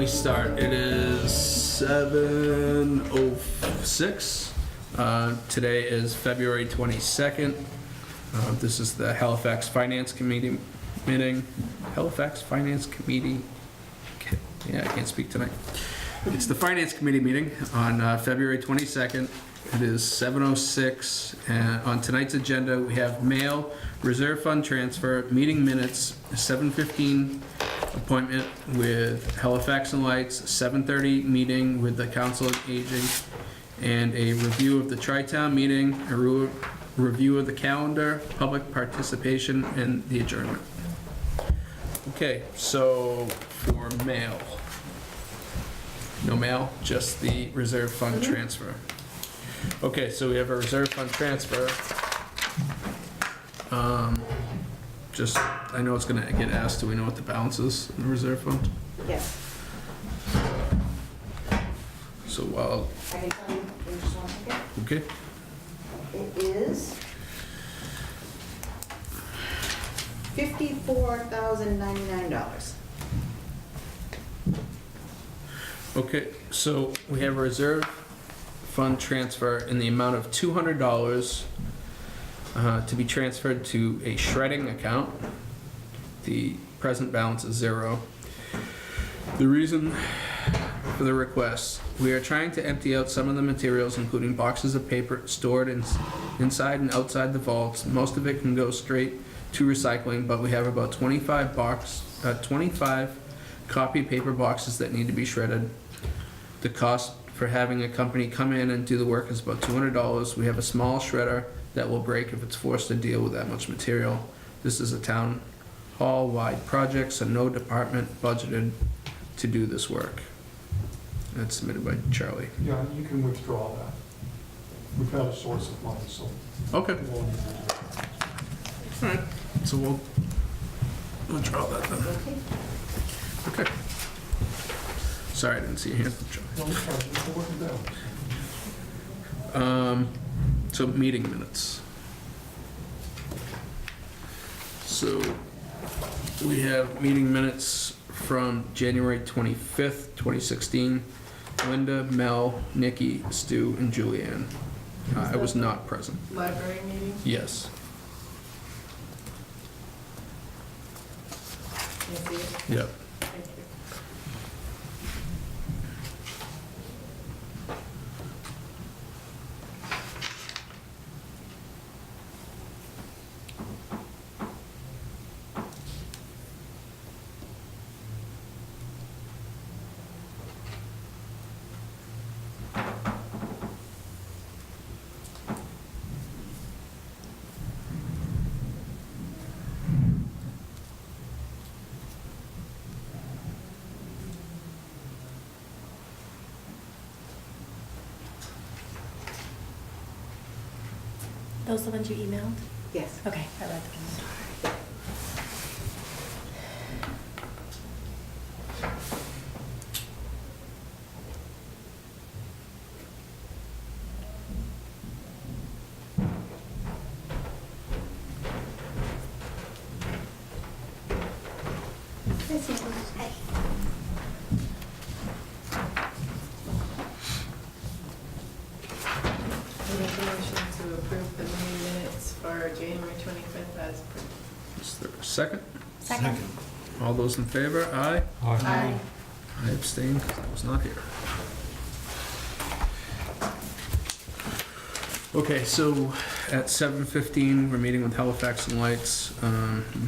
we start? It is 7:06. Today is February 22nd. This is the Halifax Finance Committee meeting. Halifax Finance Committee. Yeah, I can't speak tonight. It's the Finance Committee meeting on February 22nd. It is 7:06, and on tonight's agenda we have mail, reserve fund transfer, meeting minutes, 7:15 appointment with Halifax and Lights, 7:30 meeting with the Council of Aging, and a review of the Tri-Town meeting, a review of the calendar, public participation, and the adjournment. Okay, so for mail. No mail, just the reserve fund transfer. Okay, so we have a reserve fund transfer. Just, I know it's gonna get asked, do we know what the balance is in the reserve fund? Yes. So while, I can tell you in just 1 second. okay, It is $54,099. okay, so we have a reserve fund transfer in the amount of $200 to be transferred to a shredding account. The present balance is $0. The reason for the request: we are trying to empty out some of the materials, including boxes of paper stored inside and outside the vaults. Most of it can go straight to recycling, but we have about 25 copy paper boxes that need to be shredded. The cost for having a company come in and do the work is about $200. We have a small shredder that will break if it's forced to deal with that much material. This is a town hall-wide project, so no department budgeted to do this work. That's submitted by Charlie. Yeah, you can withdraw that. We've got a source of money, so. Okay. we won't need to do that. All right, so we'll draw that then. Okay. Sorry, I didn't see your hand, Charlie. No, it's fine. Just work it down. So meeting minutes. So we have meeting minutes from January 25th, 2016. Linda, Mel, Nikki, Stu, and Julianne. I was not present. Library meeting? Yes. Can you see it? Yep. Thank you. Those the ones you emailed? Yes. Okay, I read them. I make a motion to approve the meeting minutes for January 25th as printed. Is there a second? Second. All those in favor? Aye. Aye. I abstained because I was not here. Okay, so at 7:15, we're meeting with Halifax and Lights.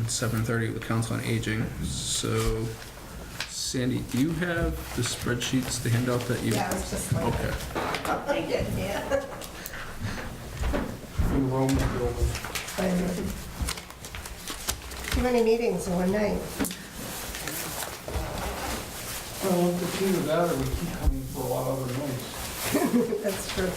7:30 with Council on Aging. So, Sandy, do you have the spreadsheets, the handout that you? Yeah, I was just like- Okay. Thank you. Yeah. In Rome building. Too many meetings in one night. Well, it's either that or we keep coming for a lot of other nights. That's true.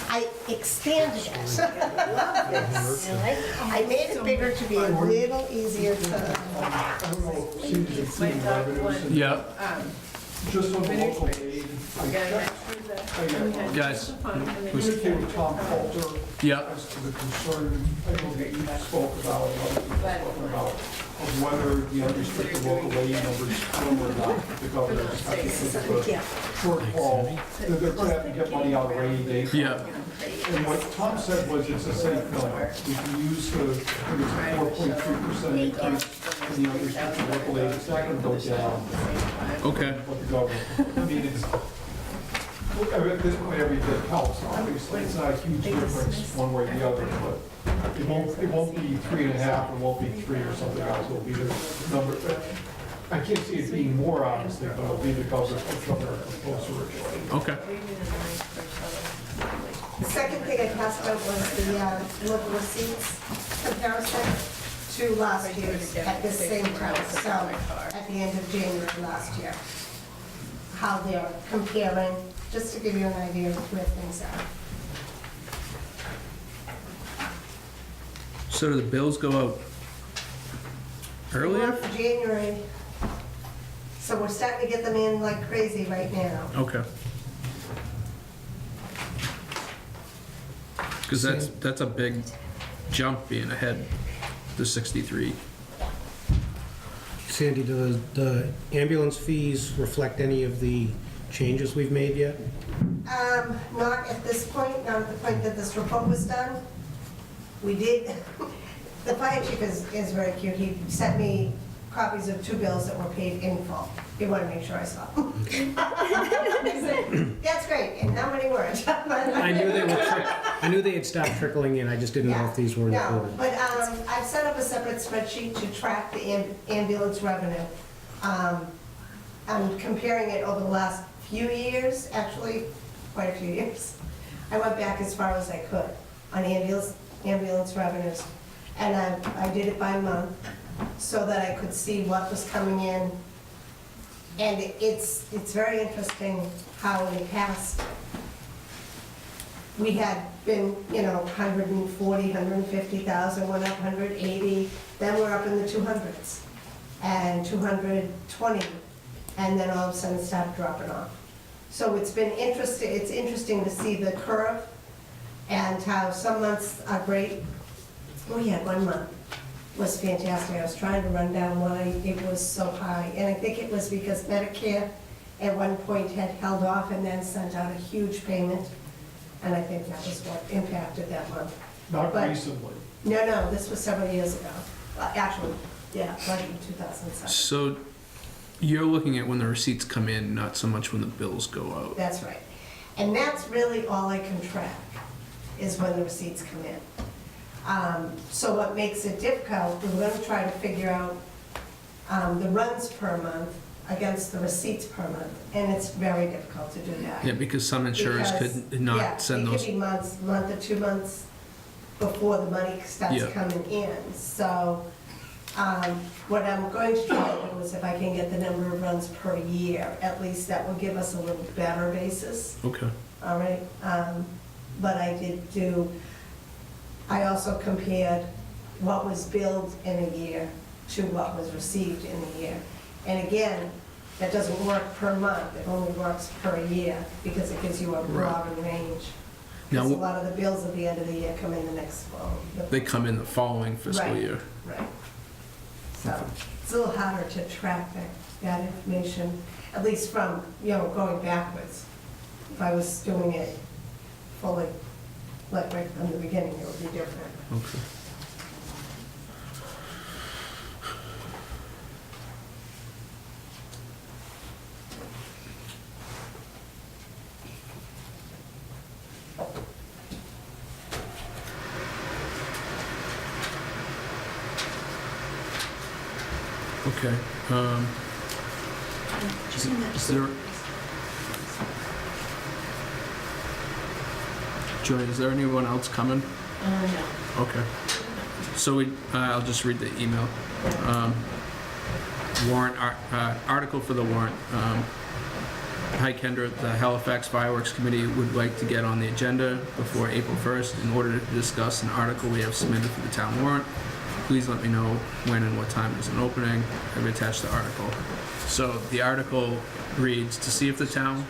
I expanded it. I made it bigger to be a little easier to. I don't know if Susan's seen revenues. Yeah. Just on the local aid, I Yeah, checked, I Guys, communicated with Tom Coulter yeah, as to the concern, I know that you spoke about, and other people spoke about, of whether the unrestricted local aid numbers come or not. The governor's I think it's a shortfall, they're going to have to get money out of rainy day. yeah, And what Tom said was it's a safe number. We can use the 4.3% increase in the unrestricted local aid. It's not going to go down. okay. What the government, I mean, it's, at this point, every bit helps. Obviously, it's not a huge difference one way or the other, but it won't be 3.5, it won't be 3 or something else. It'll be the number. I can't see it being more, obviously, but it'll be the governor proposed originally. Okay. The second thing I passed out was the local receipts comparison to last year's at this same time, so at the end of January last year. How they're comparing, just to give you an idea of where things are. So do the bills go out earlier? One for January, so we're starting to get them in like crazy right now. Okay. Because that's a big jump being ahead, the 63. Sandy, do the ambulance fees reflect any of the changes we've made yet? Not at this point, not at the point that this report was done. We did, the fire chief is very cute. He sent me copies of 2 bills that were paid in full. He wanted to make sure I saw them. That's great, and how many words? I knew they had stopped trickling in, I just didn't know if these were No, included. but I've set up a separate spreadsheet to track the ambulance revenue. I'm comparing it over the last few years, actually, quite a few years. I went back as far as I could on ambulance revenues. And I did it by month so that I could see what was coming in. And it's very interesting how in the past, we had been, 140, 150,000, went up 180, then we're up in the 200s, and 220, and then all of a sudden it started dropping off. So it's interesting to see the curve and how some months are great. Oh yeah, one month was fantastic. I was trying to run down why it was so high, and I think it was because Medicare at one point had held off and then sent out a huge payment, and I think that was what impacted that month. Not But- recently. No, this was several years ago. Actually, yeah, like in 2007. So you're looking at when the receipts come in, not so much when the bills go out. That's right. And that's really all I can track, is when the receipts come in. So what makes it difficult, we're going to try to figure out the runs per month against the receipts per month, and it's very difficult to do that. Yeah, because some insurers Because, could not send Yeah, it those. could be month or 2 months before the money starts Yeah. coming in. So what I'm going to try to do is if I can get the number of runs per year, at least that will give us a little better basis. Okay. All right, but I also compared what was billed in a year to what was received in a year. And again, that doesn't work per month, it only works per year, because it gives you a broader range. Because a Now, lot of the bills at the end of the year come in the next fall. they come in the following fiscal Right. year. Right. So it's a little harder to track that information, at least from, going backwards. If I was doing it fully, like right from the beginning, it would be different. Okay. Okay. Is there, Joy, is there anyone else coming? No. Okay. So I'll just read the email. Article for the warrant. Hi Kendra, the Halifax Fireworks Committee would like to get on the agenda before April 1st in order to discuss an article we have submitted for the town warrant. Please let me know when and what time is an opening. I've attached the article. So the article reads, to see if the town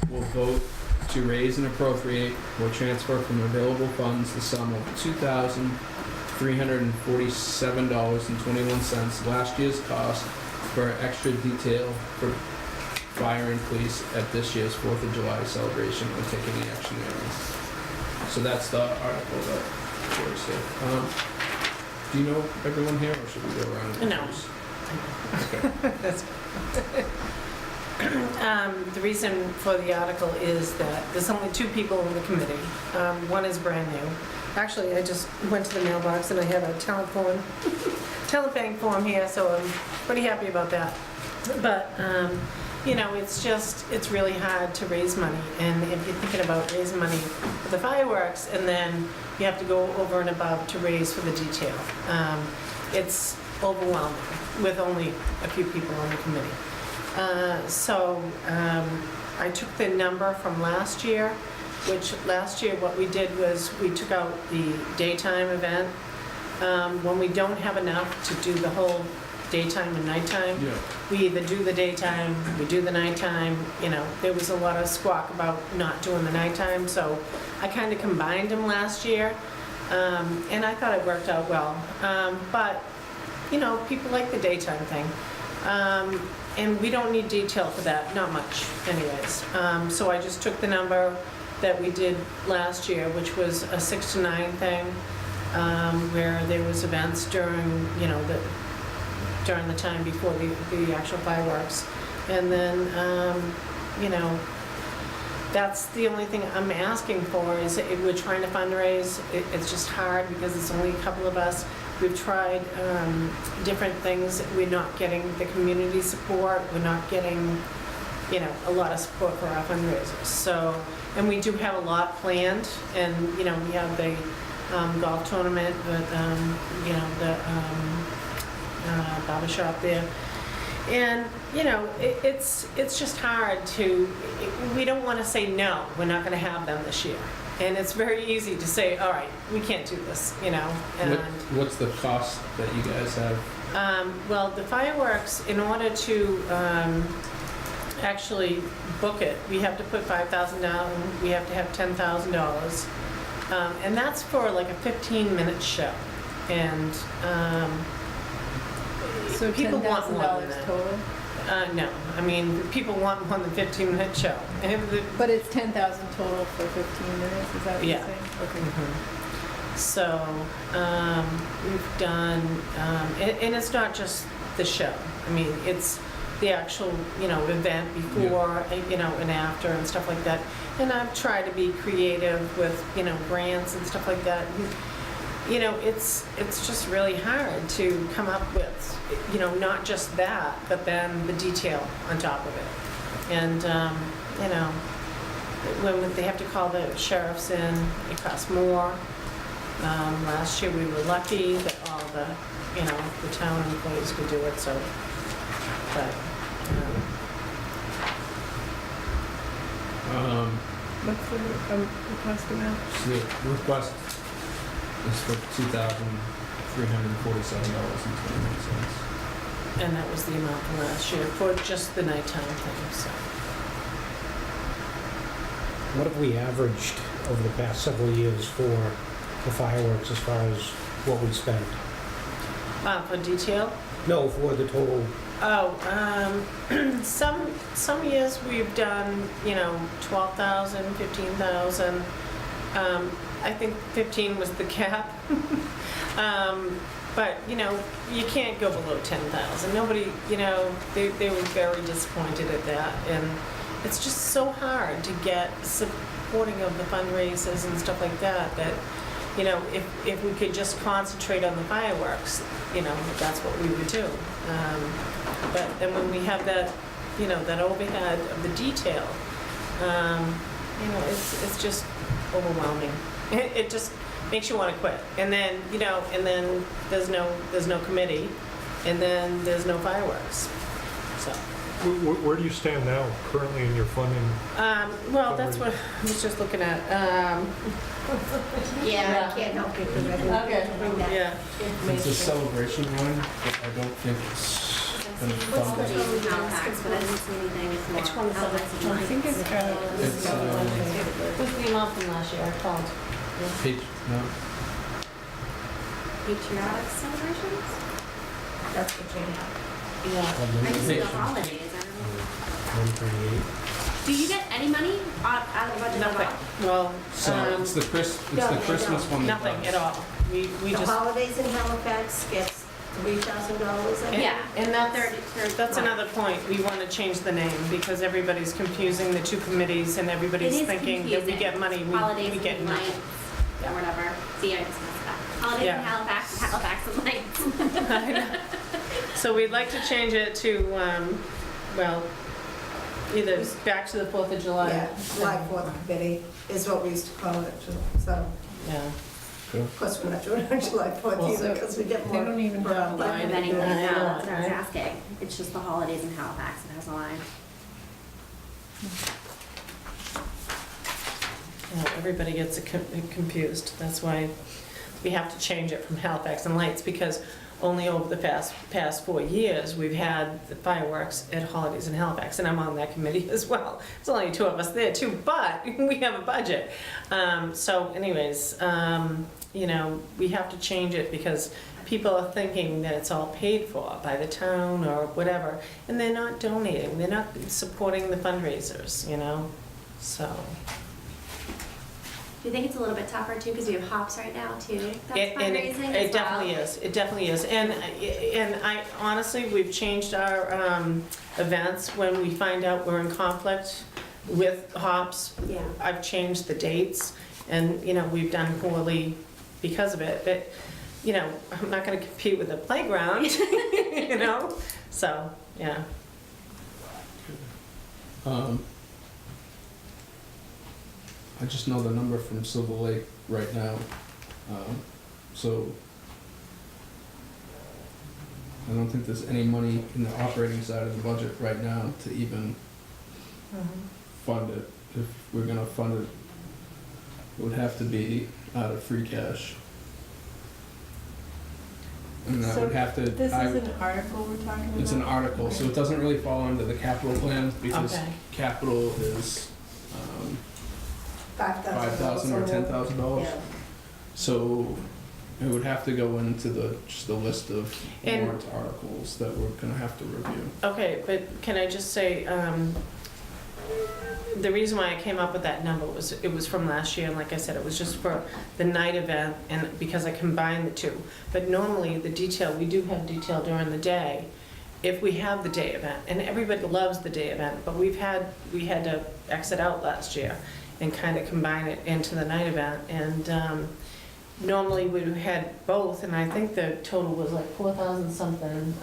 will vote to raise and appropriate or transfer from available funds the sum of $2,347.21, last year's cost for extra detail for fire and police at this year's 4th of July celebration, or take any action thereon. So that's the article that was here. Do you know everyone here, or should we go around? and No. introduce? The reason for the article is that there's only 2 people in the committee. One is brand new. Actually, I just went to the mailbox and I have a telebank form here, so I'm pretty happy about that. But, it's really hard to raise money. And if you're thinking about raising money for the fireworks, and then you have to go over and above to raise for the detail, it's overwhelming with only a few people on the committee. I took the number from last year, which last year what we did was we took out the daytime event. When we don't have enough to do the whole daytime and nighttime, Yeah. we either do the daytime, we do the nighttime. There was a lot of squawk about not doing the nighttime, so I kind of combined them last year, and I thought it worked out well. But people like the daytime thing. And we don't need detail for that, not much anyways. So I just took the number that we did last year, which was a 6 to 9 thing, where there was events during, during the time before the actual fireworks. And then, that's the only thing I'm asking for is we're trying to fundraise. It's just hard because it's only a couple of us. We've tried different things. We're not getting the community support. We're not getting, a lot of support for our fundraisers. So, and we do have a lot planned. And, we have the golf tournament with, the barber shop there. And, it's just hard to, we don't want to say, no, we're not going to have them this year. And it's very easy to say, all right, we can't do this, and What's the cost that you guys have? well, the fireworks, in order to actually book it, we have to put $5,000 down, we have to have $10,000. And that's for like a 15-minute show. And So people want more than $10,000 that. total? No, I mean, people want more than 15-minute show. And But it's 10,000 total for 15 minutes, is that what you're Yeah. saying? Okay. So, we've done, and it's not just the show. I mean, it's the actual, event before, and after and stuff like that. And I've tried to be creative with, grants and stuff like that. And, it's just really hard to come up with, not just that, but then the detail on top of it. And, when they have to call the sheriffs in, it costs more. Last year, we were lucky that all the town employees could do it, so, but, What's the cost amount? The request is for $2,347.21. and that was the amount from last year for just the nighttime thing, so. What have we averaged over the past several years for the fireworks as far as what we spent? For detail? No, for the total, Some years we've done, 12,000, 15,000. I think 15 was the cap. But, you can't go below 10,000. Nobody, they were very disappointed at that. And it's just so hard to get supporting of the fundraisers and stuff like that, if we could just concentrate on the fireworks, that's what we would do. But then when we have that, that overhead of the detail, it's just overwhelming. It just makes you want to quit. And then, and then there's no committee, and then there's no fireworks. So, Where do you stand now, currently in your funding? well, that's what I was just looking at. Yeah, I can't help you because I didn't bring that Yeah. It's a celebration one, but I don't think it's been funded. Holidays in Halifax, but I didn't see anything for Which one is that? Halifax and I think it's Lights. It's, What's the amount from last year? I called. page, no, Patriotic celebrations? That's what you have. Yeah. I just see the holidays, I don't know. 138. Do you get any money out of the budget at Nothing. all? Well, so it's the No, they Christmas don't. one that nothing does. at all. We The just, holidays in Halifax gets $3,000. I think. Yeah. and that's, 30 that's another point. We want to change the name because everybody's confusing the two committees and It everybody's is thinking that we confusing. get money, Holidays we get and nothing. lights, or whatever. See, I just messed up. Holidays Yeah. in Halifax, Halifax and lights. I know. So we'd like to change it to, well, either back to the 4th of July. Yeah, July 4th committee is what we used to call it, so, Yeah. of course, we're not doing it on July 4th Well, either, because we get They more. don't even more have We online. don't have anything I know, now, that's what I was right? asking. It's just the holidays in Halifax, it has a line. Yeah, everybody gets it confused. That's why we have to change it from Halifax and Lights, because only over the past 4 years, we've had the fireworks at Holidays in Halifax, and I'm on that committee as well. There's only 2 of us there too, but we have a budget. So anyways, you know, we have to change it because people are thinking that it's all paid for by the town or whatever, and they're not donating, they're not supporting the fundraisers, you know, so. Do you think it's a little bit tougher too, because we have hops right now too? That's And fundraising as well. it definitely is, it definitely is. And I, honestly, we've changed our events when we find out we're in conflict with hops. Yeah. I've changed the dates, and, you know, we've done poorly because of it. But, you know, I'm not gonna compete with the playground, you know? So, yeah. I just know the number from Silver Lake right now, so I don't think there's any money in the operating side of the budget right now to even fund it. If we're gonna fund it, it would have to be out of free cash. And that would have to, This is an article we're talking about? it's an article, so it doesn't really fall under the capital plan because Okay. capital is $5,000 or $10,000. Yeah. So it would have to go into just the list of And- warrant articles that we're gonna have to review. Okay, but can I just say, the reason why I came up with that number was, it was from last year, and like I said, it was just for the night event, and because I combined the two. But normally, the detail, we do have detail during the day, if we have the day event, and everybody loves the day event, but we had to exit out last year and kind of combine it into the night event, and normally we had both, and I think the total was like 4,000 something,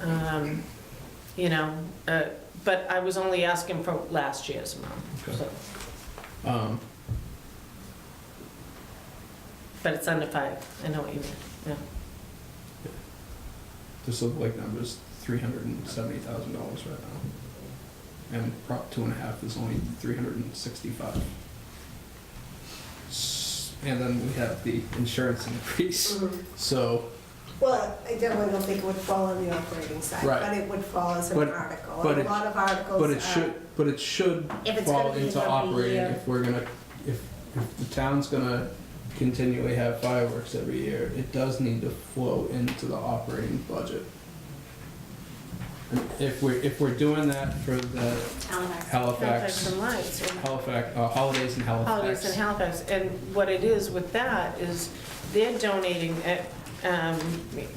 you know, but I was only asking for last year's amount. Okay. So, but it's under 5, I know what you mean, yeah. The Silver Lake number is $370,000 right now. And Prop 2.5 is only $365,000. And then we have the insurance increase, so, Well, I definitely don't think it would fall on the operating side, Right. but it would fall as an But- article. but And it- a lot of articles but it are- should If it's fall gonna be into every operating year. if we're gonna, if the town's gonna continually have fireworks every year, it does need to flow into the operating budget. And if we're doing that for the Halifax. Halifax and Lights, or Halifax, holidays in Holidays in Halifax. Halifax, and what it is with that is, they're donating at,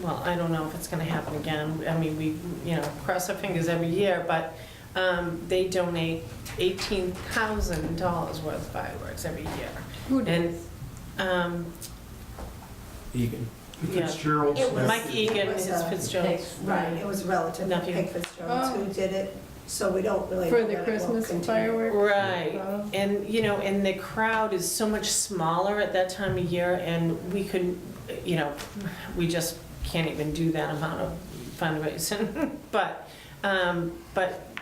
well, I don't know if it's gonna happen again, I mean, we, you know, cross our fingers every year, but they donate $18,000 worth of fireworks every year. Who And, Egan. yeah, Fitzgerald's. It was- Mike Egan it was, is Fitzgerald's. Right, it was relative to Nephew. Peg Fitzgerald's Oh. who did it, so we don't really For know the that it won't Christmas continue. fireworks? Right, Oh. and, you know, and the crowd is so much smaller at that time of year, and we could, you know, we just can't even do that amount of fundraising. But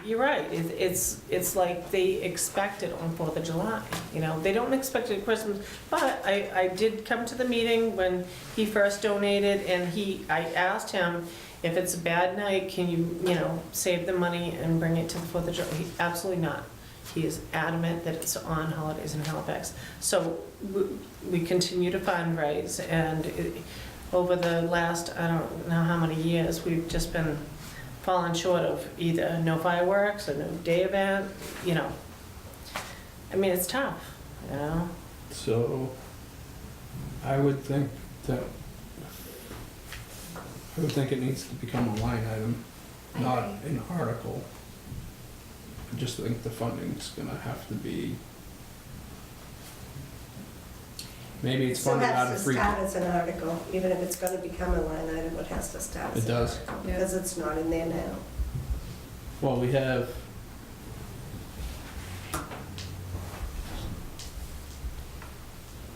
you're right, it's like they expect it on 4th of July, you know, they don't expect it at Christmas. But I did come to the meeting when he first donated, and I asked him If it's a bad night, can you, you know, save the money and bring it to the 4th of July? Absolutely not. He is adamant that it's on holidays in Halifax. So we continue to fundraise, and over the last, I don't know how many years, we've just been falling short of either no fireworks or no day event, you know. I mean, it's tough, you know? So I would think it needs to become a line item, I not agree. an article. I just think the funding's gonna have to be, maybe it's Still funded out has of to free. start as an article, even if it's gonna become a line item, it has to start as It an does. article. Yeah. Because it's not in there now. Well, we have.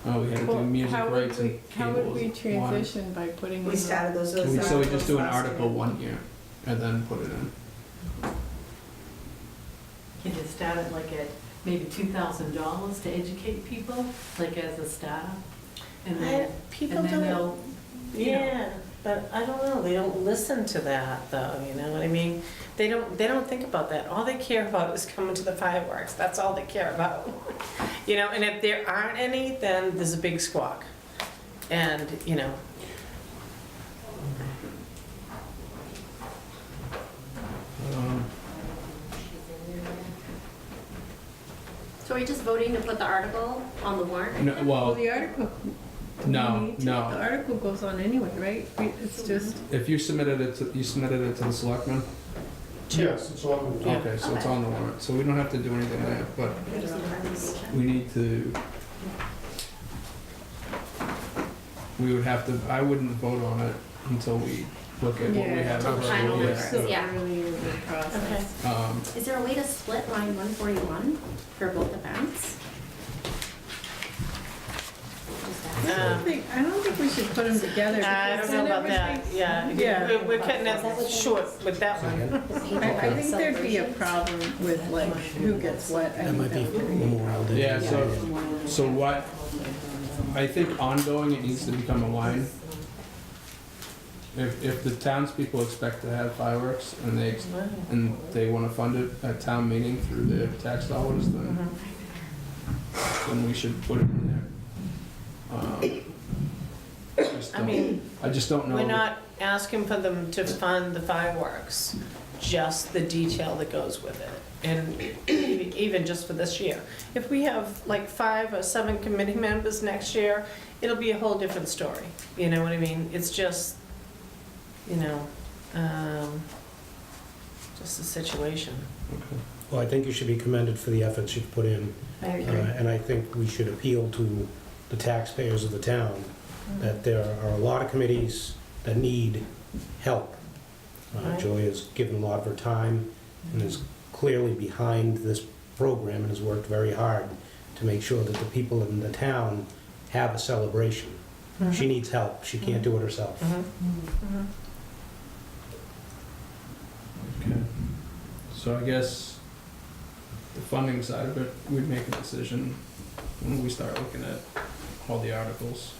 Oh, we had to do Well, music how would rights and we- How would we cables. One. transition by putting? We in started those So we articles just do an last article year. 1 year and then put it in. Can you start it like at maybe $2,000 to educate people, like as a startup? And then, People and then don't, they'll, you know. yeah, but I don't know, they don't listen to that though, you know what I mean? They don't think about that. All they care about is coming to the fireworks. That's all they care about. You know, and if there aren't any, then there's a big squawk. And, you know, Um, So are we just voting to put the article on the warrant? No, Well, well, the article. no, we need to- no. The article goes on anyway, right? It's just, If you submitted it to the selectmen? Yes, it's on the Yeah. Okay, so it's Okay. on the warrant, so we don't have to do anything there, but We just need a recommendation. we need to, we would have to, I wouldn't vote on it until we look at what we Yeah, have. until the final Yeah. list. Yeah. earlier in the process. Is there a way to split line 141 for both events? Just asking. I don't think we should put them together. I because don't know then about that, everything- yeah. Yeah. We're cutting it short with that one. I think there'd be a problem with like who gets what. I That think might be that would Memorial Day. Yeah, so what, I think ongoing, it needs to become a line. If the townspeople expect to have fireworks and they wanna fund it at town meeting through their tax dollars, then we should put it in there. I mean, I just don't know. we're not asking for them to fund the fireworks, just the detail that goes with it. And even just for this year. If we have like 5 or 7 committee members next year, it'll be a whole different story. You know what I mean? It's just, you know, just a situation. Okay. Well, I think you should be commended for the efforts you've put in. I agree. And I think we should appeal to the taxpayers of the town that there are a lot of committees that need help. Right. Joy has given a lot of her time and is clearly behind this program and has worked very hard to make sure that the people in the town have a celebration. She needs help. She can't do it herself. Okay. So I guess the funding side of it, we'd make a decision when we start looking at all the articles.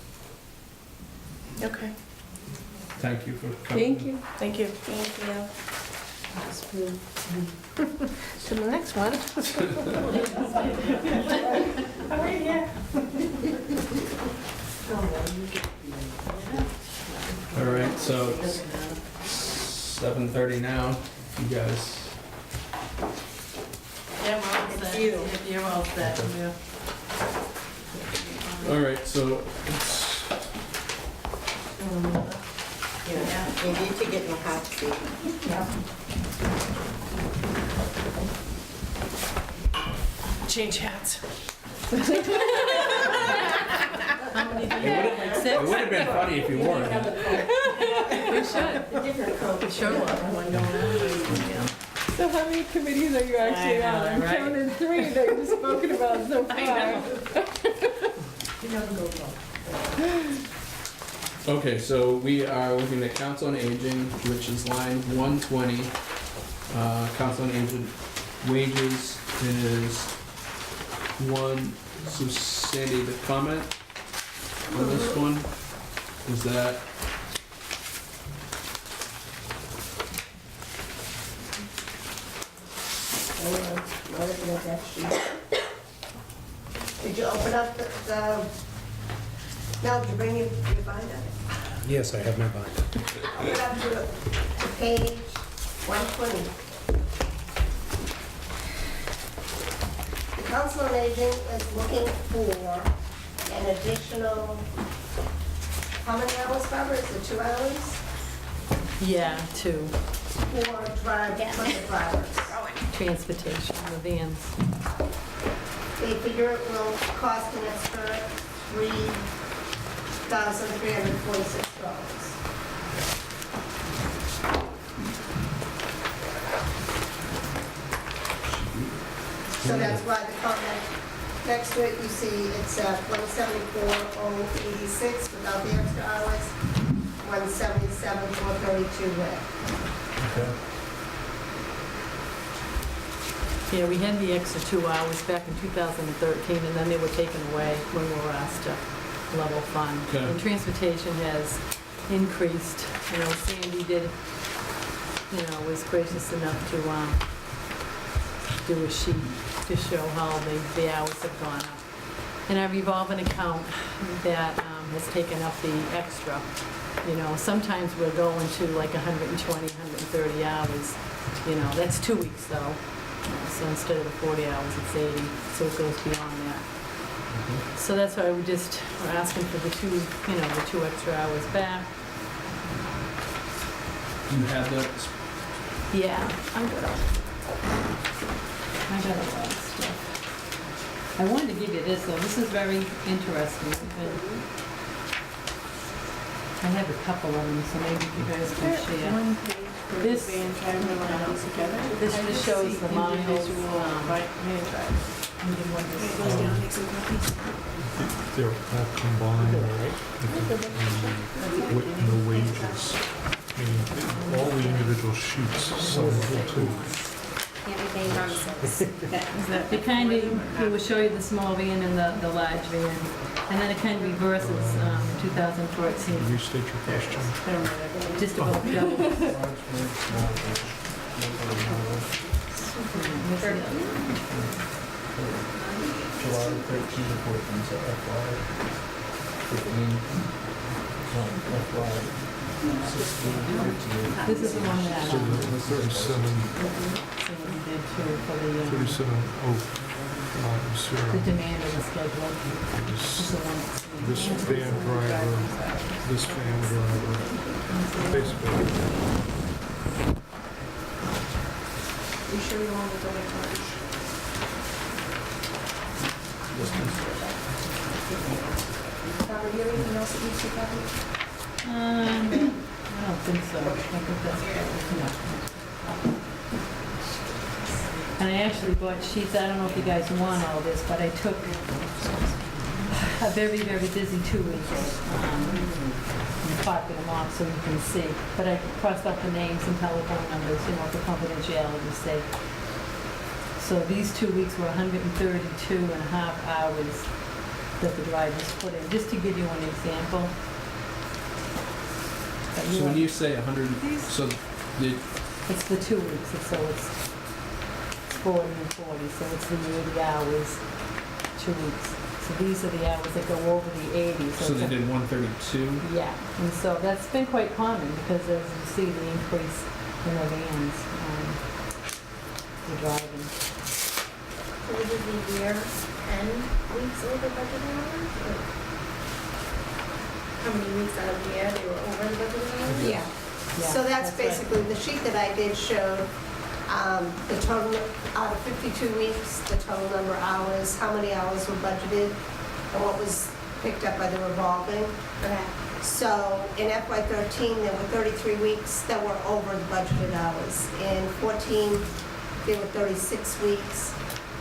Okay, Thank you for coming. Thank you. thank you. Thank you. Just move to the next one. All right, yeah. All right, so it's 7:30 now. You guys, Yeah, we're all set. You're all set. all right, so it's, Yeah. You need to get in the hot seat. Change hats. it would have been funny if you weren't. We should. Different coat. Show up. So how many committees are you actually I know, on? I'm right? counting 3 that you've spoken about so far. I know. Okay, so we are looking at Council on Aging, which is line 120. Council on Aging wages is one, so Sandy, the comment on this one is that I'm looking at that sheet. Did you open up the, no, did you bring your binder? Yes, I have my binder. Open up to page 120. The Council on Aging is looking for an additional, how many hours, Barbara? Is it 2 hours? Yeah, to For for the drivers. transportation, the vans. They figure it will cost an extra $3,346. So that's why the comment, next to it, you see it's 174,086 without the extra hours, 177,432 with. Yeah, we had the extra 2 hours back in 2013, and then they were taken away when we were asked to level fund. Okay. And transportation has increased. You know, Sandy did, was gracious enough to do a sheet to show how the hours have gone up. And our revolving account that has taken up the extra. Sometimes we're going to like 120, 130 hours. That's 2 weeks though. So instead of the 40 hours, it's 80, so it goes beyond that. So that's why we're asking for the two extra hours back. You have the, Yeah, I got a lot of stuff. I wanted to give you this though, this is very interesting. I have a couple of them, so maybe you guys can share. One page for the This- van driver when all these together. This I just shows see the miles, individual van drivers. and then what It this- goes down, make some copies. They're all combined in the wages, meaning all the individual sheets sum up to. It kind of, he will show you the small van and the large van, and then it kind of reverses 2014, Restate your question. just about double. July 13 to 14, so FY 15, FY 16, 15. This is the one that So the 37, Sandy did too for the 37,050. demand of the schedule. This is the one that's. This van driver, this van driver, basically, You sure you want to go to March? Barbara, you have anything else that needs to cover? I don't think so. I think that's enough. And I actually bought sheets, I don't know if you guys want all this, but I took a very, very busy 2 weeks. And copied them off so you can see. But I crossed out the names and telephone numbers, for confidentiality's sake. So these 2 weeks were 132 and a half hours that the drivers put in, just to give you an example. But so when you say 100, so the, It's the 2 weeks, so it's 40 and 40, so it's the 80 hours, 2 weeks. So these are the hours that go over the 80. so they did 132? Yeah, and so that's been quite common because as you see the increase in the vans, the driving. So we did the year end weeks over budget hours? Or how many weeks out of the year they were over the budget hours? Yeah. So that's right. basically, the sheet that I did showed the total, out of 52 weeks, the total number of hours, how many hours were budgeted, and what was picked up by the revolving. Okay. So in FY13, there were 33 weeks that were over the budgeted hours. In 14, there were 36 weeks.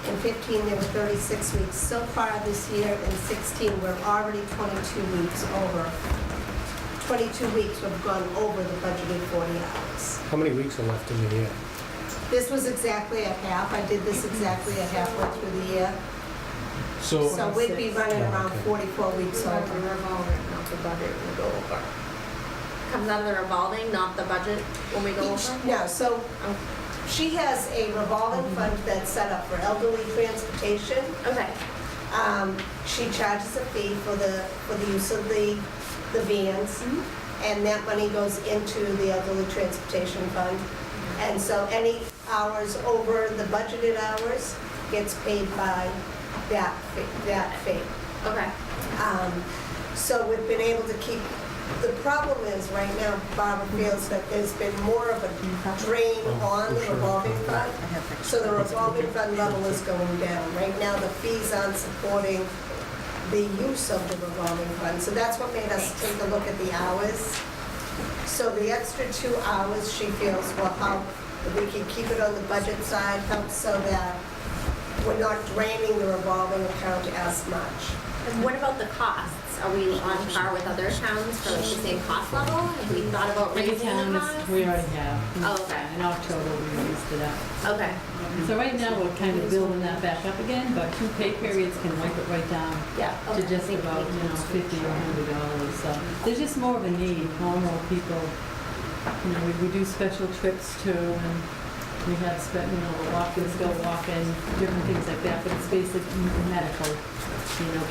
In 15, there were 36 weeks. So far this year, in 16, we're already 22 weeks over. 22 weeks we've gone over the budgeted 40 hours. How many weeks are left in the year? This was exactly a half. I did this exactly a halfway through the year. So, So we'd be running around Okay. 44 weeks So over. the revolving, not the budget when we go over. Comes out of the revolving, not the budget when we go over? No, so she has a revolving fund that's set up for elderly transportation. Okay. She charges a fee for the use of the vans, and that money goes into the elderly transportation fund. And so any hours over the budgeted hours gets paid by that fee. Okay. So we've been able to keep, the problem is, right now, Barbara feels that there's been more of a drain on the revolving fund. So the revolving fund level is going down. Right now, the fees aren't supporting the use of the revolving fund. So that's what made us take a look at the hours. So the extra 2 hours, she feels, will help, if we can keep it on the budget side, help so that we're not draining the revolving account as much. And what about the costs? Are we on par with other towns for like the same cost level? Have we thought about Every raising town the is, cost? we already have. Oh, okay. In October, we raised it up. Okay. So right now, we're kind of building that back up again, but 2 pay periods can wipe it right down Yeah. to just about, $50 or $100. So there's just more of a need, more people. We do special trips too, and we have, walkers go walking, different things like that, but it's basic medical.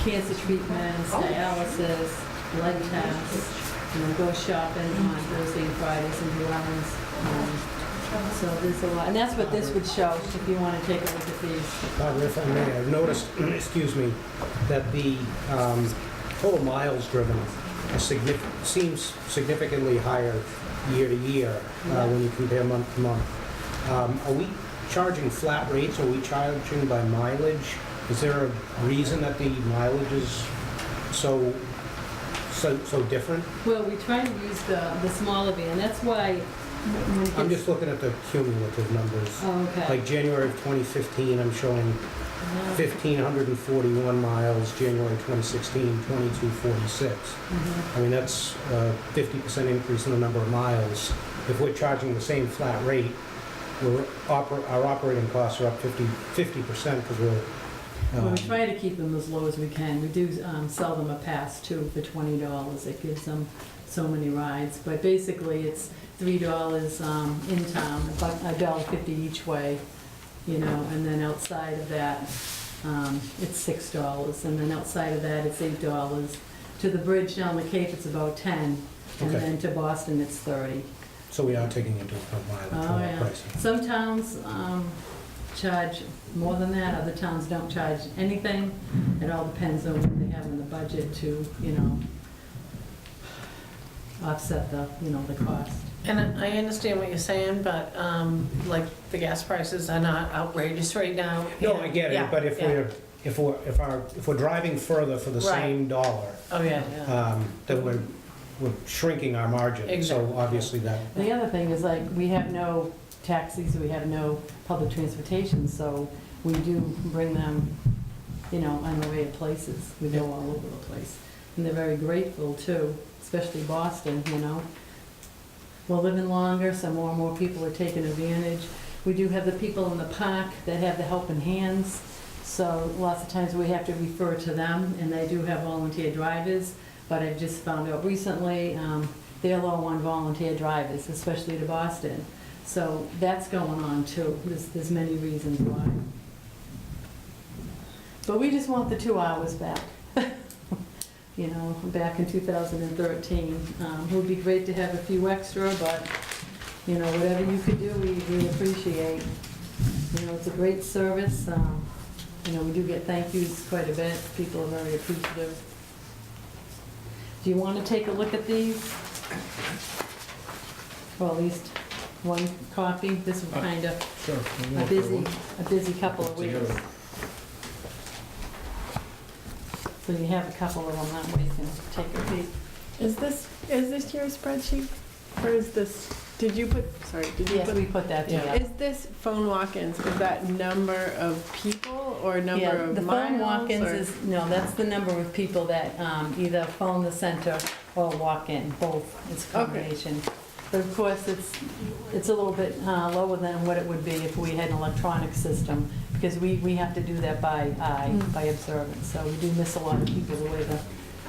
Cancer treatments, dialysis, blood tests, go shopping on Thursday and Fridays in New Orleans. So there's a lot, and that's what this would show if you want to take a look at these. Barbara, if I may, I've noticed, excuse me, that the total miles driven seems significantly higher year to year when you compare month to month. Are we charging flat rates? Are we charging by mileage? Is there a reason that the mileage is so different? Well, we try to use the smaller van, that's why when it I'm gets- just looking at the cumulative numbers. Oh, okay. Like January of 2015, I'm showing 1,541 miles. January 2016, 2,246. I mean, that's a 50% increase in the number of miles. If we're charging the same flat rate, our operating costs are up 50% because we're... Well, we try to keep them as low as we can. We do sell them a pass too for $20. It gives them so many rides. But basically, it's $3 in town, about $1.50 each way, and then outside of that, it's $6. And then outside of that, it's $8. To the bridge down the Cape, it's about 10, and Okay. then to Boston, it's 30. So we are taking into account mileage Oh, for our yeah. pricing. Some towns charge more than that, other towns don't charge anything. It all depends on what they have in the budget to, offset the cost. And I understand what you're saying, but like the gas prices are not outrageous right now. No, I get Yeah, it, but if yeah. we're driving further for the Right. same dollar, Oh, yeah, yeah. then we're shrinking our margin. Exactly. So obviously that, The other thing is like, we have no taxis, we have no public transportation, so we do bring them, on the way of places. We go all over the place. And they're very grateful too, especially Boston, We're living longer, so more and more people are taking advantage. We do have the people in the park that have the helping hands, so lots of times we have to refer to them, and they do have volunteer drivers, but I've just found out recently, they're low on volunteer drivers, especially to Boston. So that's going on too. There's many reasons why. But we just want the 2 hours back. Back in 2013. It would be great to have a few extra, but, whatever you could do, we appreciate. It's a great service. We do get thank yous quite a bit. People are very appreciative. Do you want to take a look at these? Or at least one copy? This is kind of Sure. a busy couple of weeks. So you have a couple of them, that way you can take a peek. Is this your spreadsheet? Or is this, did you put Yes, we put that Yeah. together. Is this phone walk-ins, is that number of people or number Yeah, of the phone miles? walk-ins or- is, no, that's the number of people that either phone the center or walk in, both. It's a combination. But of course, it's a little bit lower than what it would be if we had an electronic system, because we have to do that by eye, by observance. So we do miss a lot of people the way the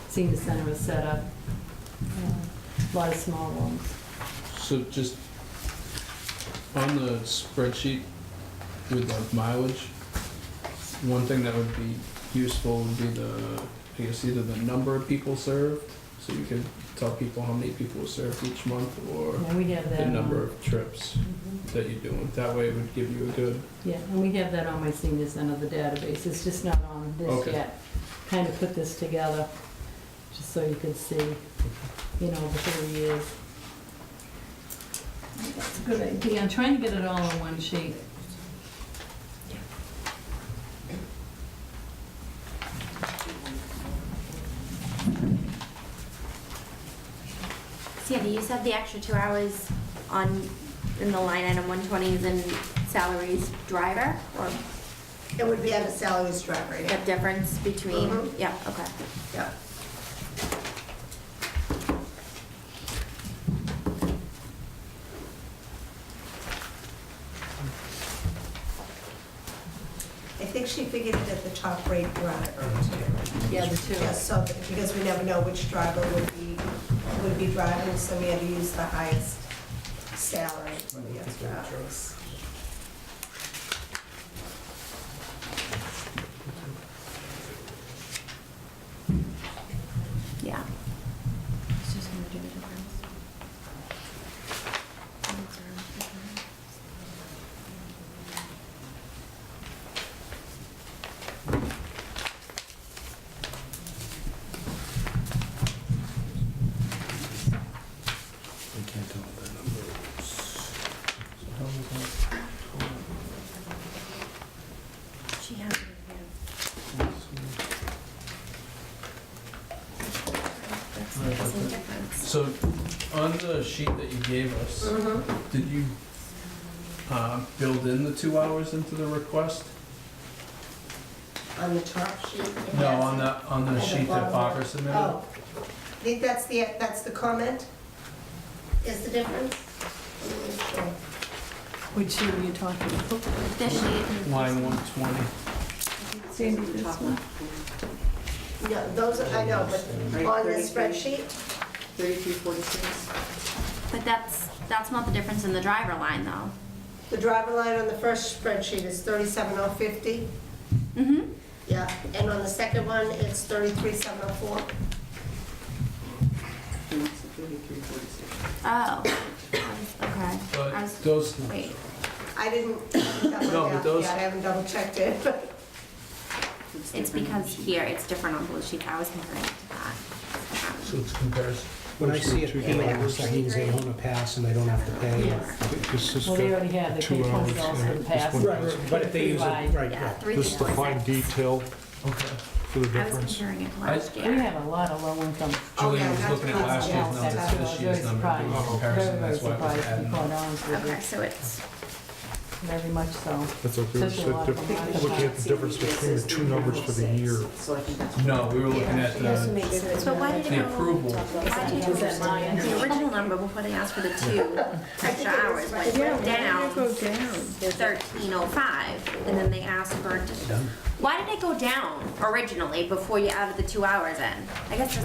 senior center is set up. A lot of small rooms. So just On the spreadsheet with like mileage, one thing that would be useful would be I guess either the number of people served, so you could tell people how many people were served each month, or And we have that. the number on- of trips Mhm. that you're doing. That way it would give you a good, Yeah, and we have that on my senior center, the database. It's just not on this Okay. yet. Kind of put this together, just so you can see, you know, the 30 years. That's a good idea. I'm trying to get it all on one sheet. Sandy, you said the extra 2 hours in the line item 120s and salaries driver, or It would be on the salaries driver, the yeah. difference between, Mhm. yeah, okay. Yeah. I think she figured it at the top rate driver. Yeah, the two. Just so that, because we never know which driver would be driving, so we had to use the highest salary for the extra hours. Yeah. It's just gonna do the difference. We can't tell the numbers. So how was that? She has it here. That's Right, the okay. difference. so on the sheet that you gave us, Mm-hmm. did you build in the 2 hours into the request? On the top sheet. it No, has- on the at the sheet that bottom. Barbara submitted? Oh, I think that's the comment? Is the difference? Let me make sure. Which sheet are you talking about? This sheet. Line 120. Sandy, this one? No, those, I know, but on the spreadsheet, 3346. But that's not the difference in the driver line, though. the driver line on the first spreadsheet is 37,050. Mm-hmm. Yeah, and on the second one, it's 33,704. And it's 3346. Oh. Okay. But I was- those, Wait. I didn't No, but those- I haven't double checked it, but It's because here, it's different on both sheets. I was comparing it to that. So it's comparison. When I see it pay hours, that means they own a pass and they don't have to pay. Yes. This has Well, they got already have, they 2 pay hours $20 for in the it. pass. This one Right, has- but if they use it, right, Yeah, right. This is the fine 3346. detail okay. for the I was difference. comparing it to I- last We year. have a lot of low income. Julian was that's looking at last year's numbers That's to true. I this was year's very number, surprised. doing a Oh. comparison, Very, very that's why I was surprised, to adding be them. quite honest with you. Okay, so it's, Very much so. That's okay. Such a lot of So them. looking at the difference between the two numbers for the year. So I think that's. No, we were looking at Yes, the, makes sense. but why did it the go? approval. Why did Was that mine? the original number before they asked for the 2 extra hours went Yeah, why did down it go down? 1305, and then they asked for. Why did it go down originally before you added the 2 hours in? I guess.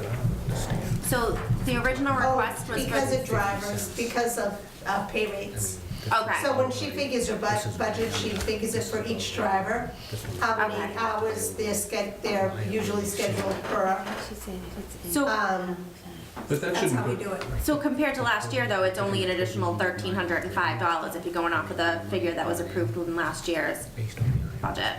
So the original request was because of for. drivers, because of pay rates. Okay. So when she figures her budget, she figures it for each driver, how many Okay. hours they're usually scheduled per, So. But that that's shouldn't how we be, do it. So compared to last year, though, it's only an additional $1,305 if you're going off of the figure that was approved in last year's budget,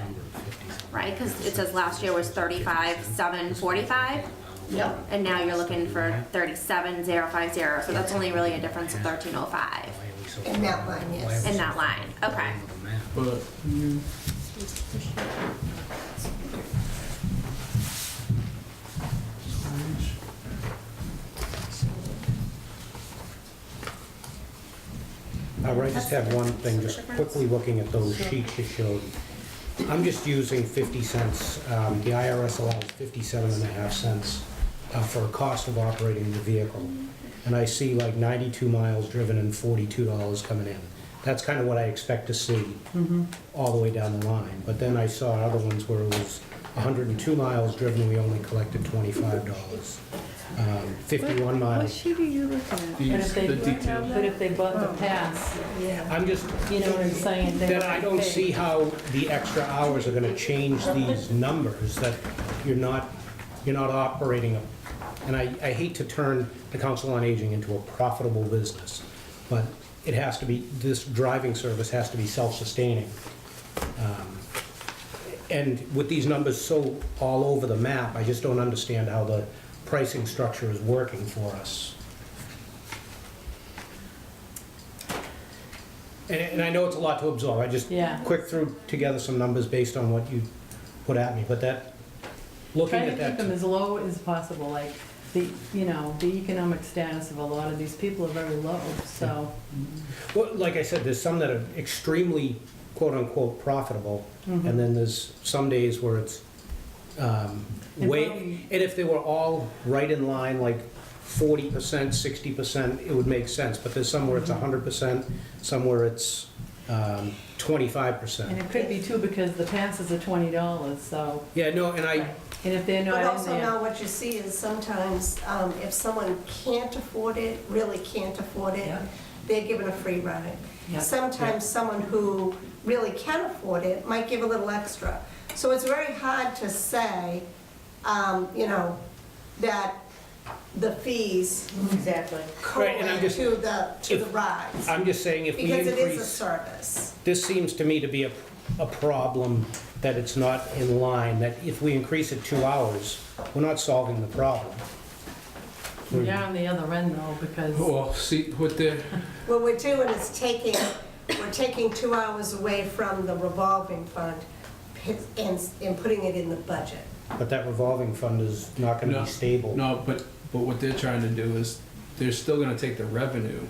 right? Because it says last year was $35,745, Yep. and now you're looking for $37,050. So that's only really a difference of $1,305 In that line, yes. in that line. Okay. but, I just have one thing, just quickly looking at those sheets you showed. I'm just using 50 cents. The IRS allows 57.5 cents for a cost of operating the vehicle. And I see like 92 miles driven and $42 coming in. That's kind of what I expect to see all the way down the line. But then I saw other ones where it was 102 miles driven, we only collected $25. 51 What miles. sheet are you looking at? But if they, The detail. but if they bought the pass, I'm just, you know what I'm saying? they then I might don't pay. see how the extra hours are gonna change these numbers, that you're not operating, and I hate to turn the Council on Aging into a profitable business, but it has to be, this driving service has to be self-sustaining. And with these numbers so all over the map, I just don't understand how the pricing structure is working for us. And I know it's a lot to absorb, I just Yeah. quick threw together some numbers based on what you put at me, but that, looking Try to at keep them that, as low as possible, like, the, you know, the economic status of a lot of these people are very low, so. well, like I said, there's some that are extremely quote-unquote profitable, and then there's some days where it's way, probably- and if they were all right in line, like 40%, 60%, it would make sense, but there's some where it's 100%, some where it's 25%. And it could be too, because the passes are $20, so, Yeah, no, and and if they're But not in also there. now what you see is sometimes if someone can't afford it, really can't afford it, Yeah. they're given a free ride. Yeah. Sometimes someone who really can afford it might give a little extra. So it's very hard to say, you know, that the fees Exactly. Right, and I'm correlate just- to the rides. I'm just saying if we Because it is a increase, service. this seems to me to be a problem, that it's not in line, that if we increase it 2 hours, we're not solving the problem. We are on the other end though, because, Well, see, what the, What we're doing is we're taking 2 hours away from the revolving fund and putting it in the budget. But that revolving fund is not gonna No, be stable. no, but what they're trying to do is, they're still gonna take the revenue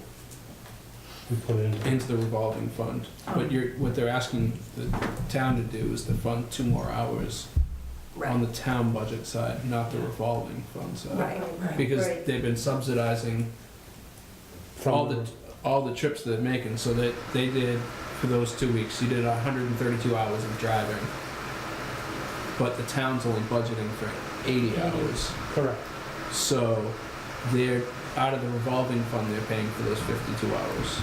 We put it in. into the revolving fund. But what they're asking the town to do is to fund 2 more hours on the town budget side, not the revolving fund side. Right. Because Right. they've been subsidizing From all the trips they're making, so that they did, for those 2 weeks, you did 132 hours of driving. But the town's only budgeting for 80 hours. Correct. So they're, out of the revolving fund, they're paying for those 52 hours.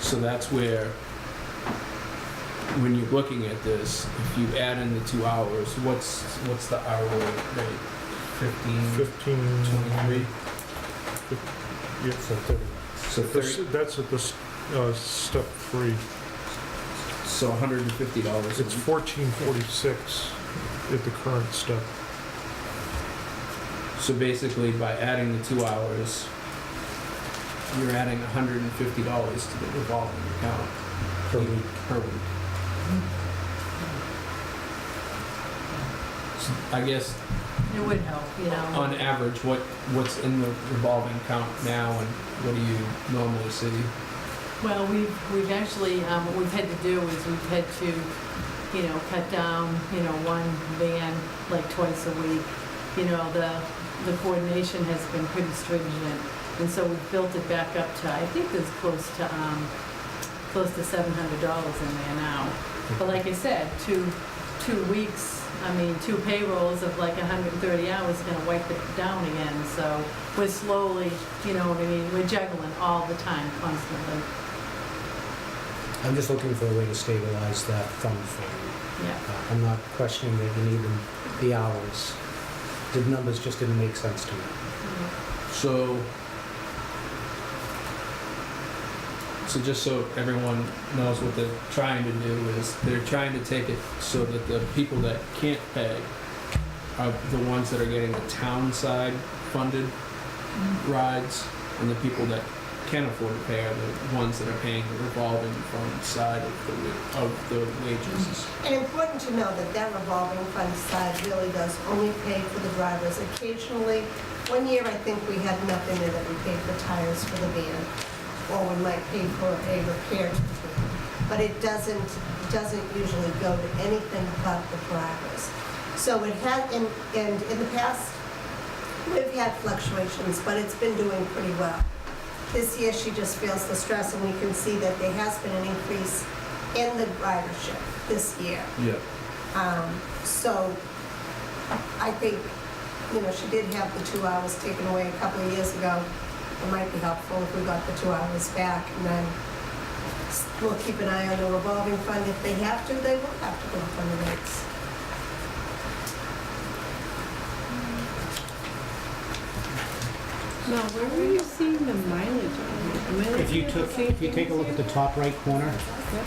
So that's where, when you're looking at this, if you add in the 2 hours, what's the hourly rate? 15, 23? Yeah, So 30. So 30, that's at the step 3. so $150. It's 1446 at the current step. So basically, by adding the 2 hours, you're adding $150 to the revolving account Per week. per week. So I guess, it would help, you know. on average, what's in the revolving account now, and what do you normally see? Well, we've actually, what we've had to do is we've had to, you know, cut down, you know, one van like twice a week. You know, the coordination has been pretty stringent, and so we've built it back up to, I think there's close to $700 in there now. But like I said, two weeks, I mean, 2 payrolls of like 130 hours is gonna wipe it down again, so we're slowly, you know what I mean, we're juggling all the time, constantly, I'm just looking for a way to stabilize that fund for you. yeah. I'm not questioning that you need the hours. The numbers just didn't make sense to me. So just so everyone knows what they're trying to do is, they're trying to take it so that the people that can't pay are the ones that are getting the town side funded rides, and the people that can afford to pay are the ones that are paying the revolving fund side of the wages. And important to know that that revolving fund side really does only pay for the drivers. Occasionally, one year I think we had enough in there that we paid for tires for the van, or we might pay for a repair to the van. But it doesn't usually go to anything but the drivers. So it had, and in the past, we've had fluctuations, but it's been doing pretty well. This year, she just feels the stress, and we can see that there has been an increase in the ridership this year. Yeah. So I think, you know, she did have the 2 hours taken away a couple of years ago. It might be helpful if we got the 2 hours back, and then we'll keep an eye on the revolving fund. If they have to, they will have to go up on the rates. Now, where were you seeing the mileage on it? If you take a look at the top right corner,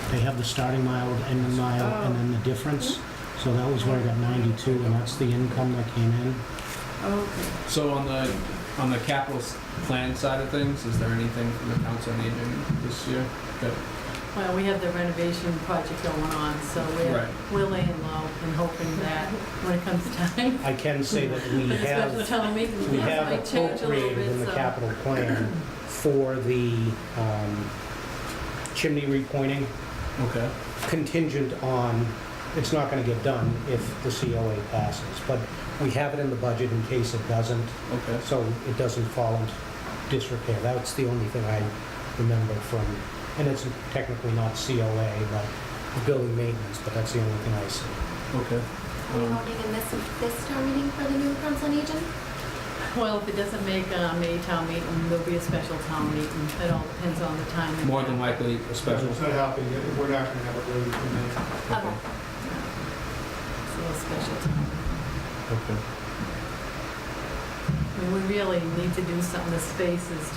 they have the starting mile, the ending mile, and then the difference. So that was where I got 92, and that's the income that came in. Okay. So on the capital plan side of things, is there anything from the council on aging this year? That, Well, we have the renovation project going on, so Right. we're laying low and hoping that when it comes time I can say that we for the special have, town meeting, we things have might change a little appropriated in bit, the so. capital plan for the chimney repointing, okay. contingent on, it's not gonna get done if the COA passes, but we have it in the budget in case it doesn't, Okay. so it doesn't fall into disrepair. That's the only thing I remember from, and it's technically not COA, but building maintenance, but that's the only thing I see. Okay. Are we voting in this town meeting for the new council on aging? Well, if it doesn't make May town meeting, there'll be a special town meeting. It all depends on the timing. More than likely a special. It's not happening yet, we're not gonna have it ready for May. Okay. So a special town meeting. Okay. I mean, we really need to do something. The space is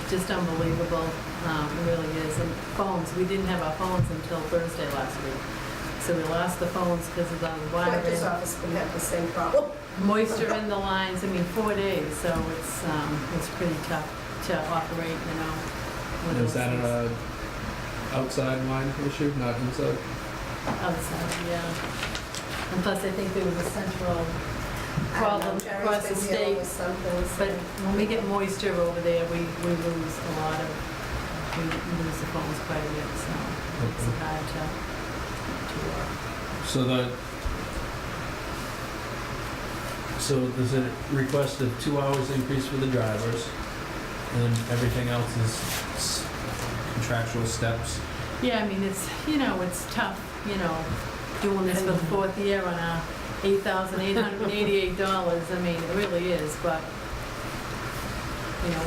just unbelievable. It really is. And phones, we didn't have our phones until Thursday last week. So we lost the phones because of the Collector's wiring, office can have the same problem. moisture in the lines. I mean, 4 days, so it's pretty tough to operate, you know. with And is those that things. an outside line issue, not inside? Outside, yeah. And plus, I think there was a central problem across the state. But when we get moisture over there, we lose a lot of, we lose the phones quite a bit, so it's hard to work. So there's a request of 2 hours increase for the drivers, and everything else is contractual steps. Yeah, I mean, it's, you know, it's tough, you know, doing this for the fourth year on $8,888. I mean, it really is, but, you know,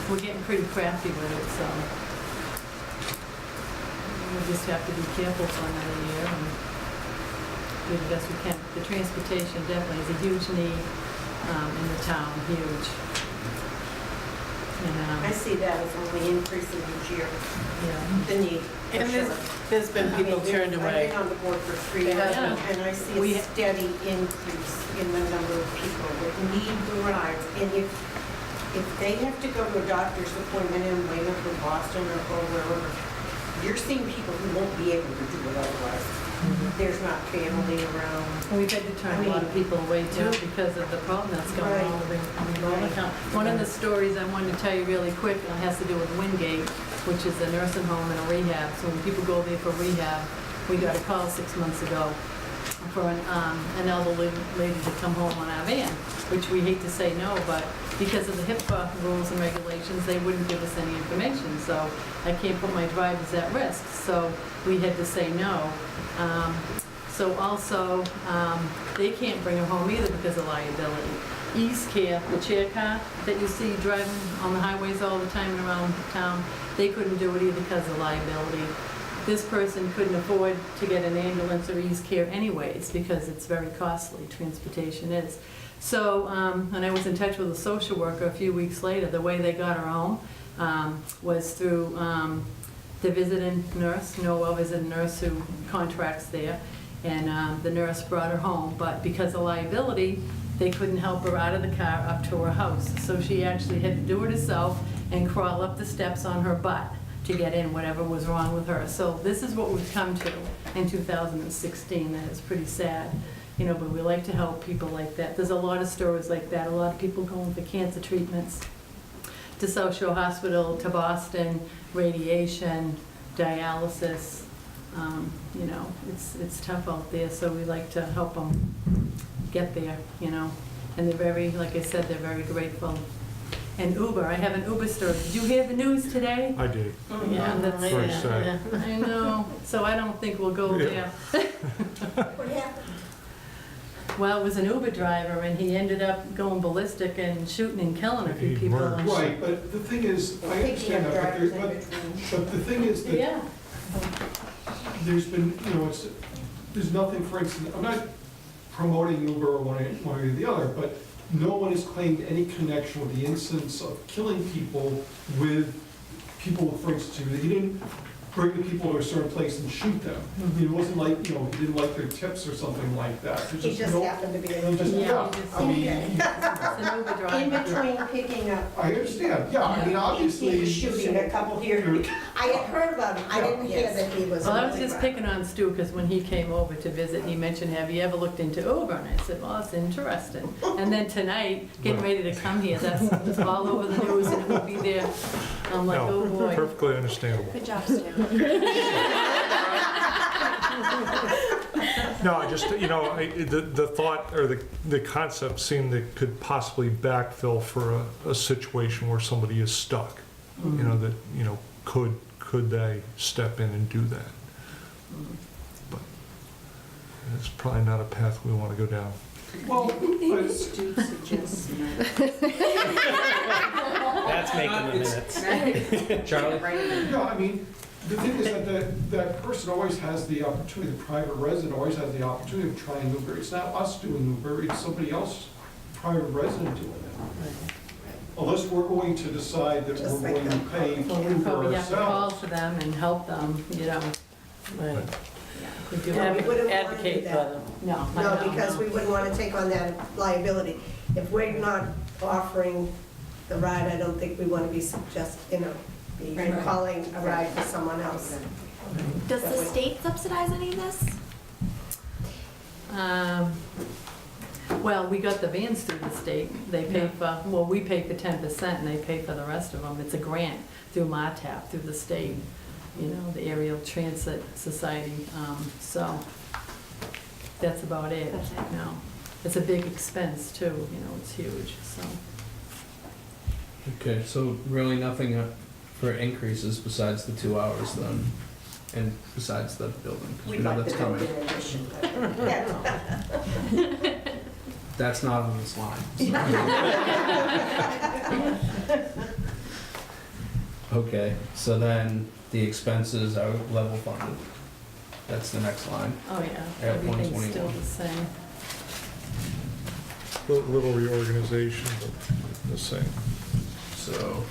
we're getting pretty crafty with it, so we just have to be careful for another year and do the best we can. The transportation definitely is a huge need in the town, huge. And, I see that as only increasing each year, yeah. the need, for And sure. there's been people turned I've away. been on the board for 3 years, Yeah. and I see We- a steady increase in the number of people that need the rides. And if they have to go to a doctor's appointment in Weymouth or Boston or wherever, you're seeing people who won't be able to do it otherwise. There's not family around. And we've had to turn a lot of people away too Yeah. because of the problem that's going Right. on with the revolving account. One of the stories I wanted to tell you really quick has to do with Wingate, which is a nursing home and a rehab. So when people go there for rehab, we got a call 6 months ago for an elderly lady to come home on our van, which we hate to say no, but because of the HIPAA rules and regulations, they wouldn't give us any information. So I can't put my drivers at risk, so we had to say no. So also, they can't bring her home either because of liability. East Care, the chair car that you see driving on the highways all the time and around town, they couldn't do it either because of liability. This person couldn't afford to get an ambulance or East Care anyways because it's very costly, transportation is. So, and I was in touch with a social worker a few weeks later. The way they got her home was through the visiting nurse, a visiting nurse who contracts there, and the nurse brought her home, but because of liability, they couldn't help her out of the car up to her house. So she actually had to do it herself and crawl up the steps on her butt to get in, whatever was wrong with her. So this is what we've come to in 2016, that is pretty sad. You know, but we like to help people like that. There's a lot of stories like that, a lot of people going for cancer treatments to South Shore Hospital, to Boston, radiation, dialysis. You know, it's tough out there, so we like to help them get there, you know. And they're very, like I said, they're very grateful. And Uber, I have an Uber story. Did you hear the news today? I did. Yeah, that's, Very sad. I know, so I don't think we'll go Yeah. there. What happened? Well, it was an Uber driver, and he ended up going ballistic and shooting and killing a few He people. murdered. Right, but the thing is, I Picking understand up that, drivers in but between. the thing is that Yeah, there's been, there's nothing, for instance, I'm not promoting Uber or one way or the other, but no one has claimed any connection with the incidents of killing people with people, for instance, he didn't bring the people to a certain place and shoot them. It wasn't like, he didn't like their tips or something like that. There's He just no- happened to be he in just- Yeah, yeah, he just- I mean, it's an Uber In driver. between picking up, I understand, yeah, I mean, he obviously. was shooting a couple here. I had heard about him, I didn't hear that he was. Well, I a was just driver. picking on Stu, because when he came over to visit, he mentioned, have you ever looked into Uber? And I said, well, that's interesting. And then tonight, getting ready to come here, that's all over the news, and it will be there. I'm like, oh, No, boy. perfectly understandable. Good job, Stu. No, I just, the thought or the concept seemed that could possibly backfill for a situation where somebody is stuck. Could they step in and do that? But it's probably not a path we want to go down. Well, but That's making the minutes. Charlie? yeah, I mean, the thing is that that person always has the opportunity, the private resident always has the opportunity of trying Uber. It's not us doing Uber, it's somebody else, private resident doing it. Unless we're going to decide that Just we're going to pay Well, we Uber probably have to call ourselves. for them and help them, Right. We do No, we wouldn't wanna do advocate for that. them. No, I No, know, because no. we wouldn't want to take on that liability. If we're not offering the ride, I don't think we want to be be Right. calling a ride for someone else. Does the state subsidize any of this? Well, we got the vans through the state. They pay for, well, we pay for 10% and they pay for the rest of them. It's a grant through MARTAP, through the state, the Aerial Transit Society. So that's about it. That's it. It's a big expense too, it's huge, so. Okay, so really nothing for increases besides the 2 hours then, and besides the building, 'cause we We'd know like that's the building coming. addition, but that's all. That's not on this line. Okay, so then the expenses are level funded. That's the next line. Oh, yeah, At everything's still 121. the same. Little reorganization, but the same. So,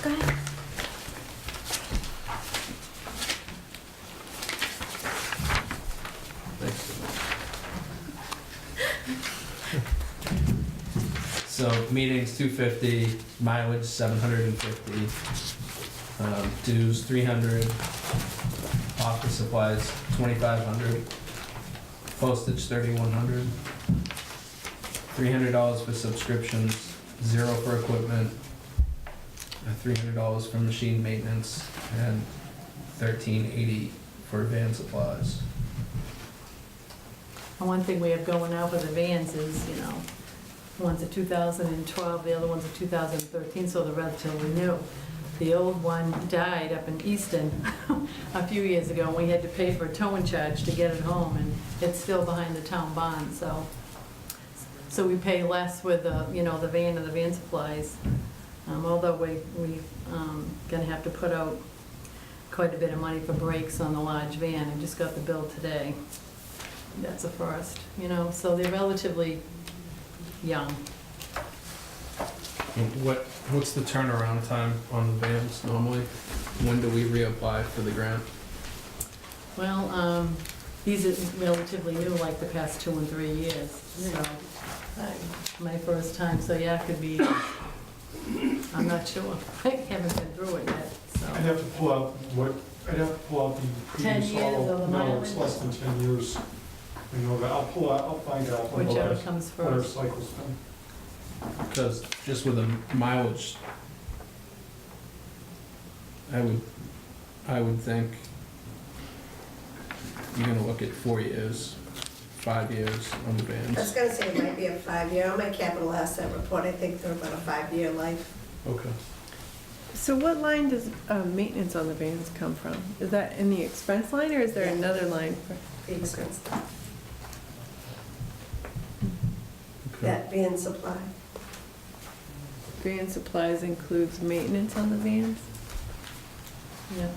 Go ahead. so meetings 250, mileage 750, dues 300, office supplies 2,500, postage 3,100, $300 for subscriptions, 0 for equipment, $300 for machine maintenance, and $1,380 for van supplies. And one thing we have going now for the vans is, one's a 2012, the other one's a 2013, so they're relatively new. The old one died up in Easton a few years ago, and we had to pay for a towing charge to get it home, and it's still behind the town bond, so we pay less with the van and the van supplies. Although we gonna have to put out quite a bit of money for brakes on the large van. I just got the bill today. That's a first, so they're relatively young. What's the turnaround time on the vans normally? When do we reapply for the grant? Well, these are relatively new, like the past 2 and 3 years, so my first time, so yeah, it could be, I'm not sure. I haven't been through it yet, so. I'd have to pull out the 10 previous, years of the no, it's mileage? less than 10 years. I'll find out. Whichever comes What our first. cycle's been. Because just with the mileage, I would think you're gonna look at 4 years 5 years on the I was vans. gonna say it might be a 5-year. On my capital asset report, I think they're about a 5-year life. Okay. So what line does maintenance on the vans come from? Is that in the expense line, or is there Yeah. another line for? The expense, Okay. that van supply. Van supplies includes maintenance on the vans? Yeah.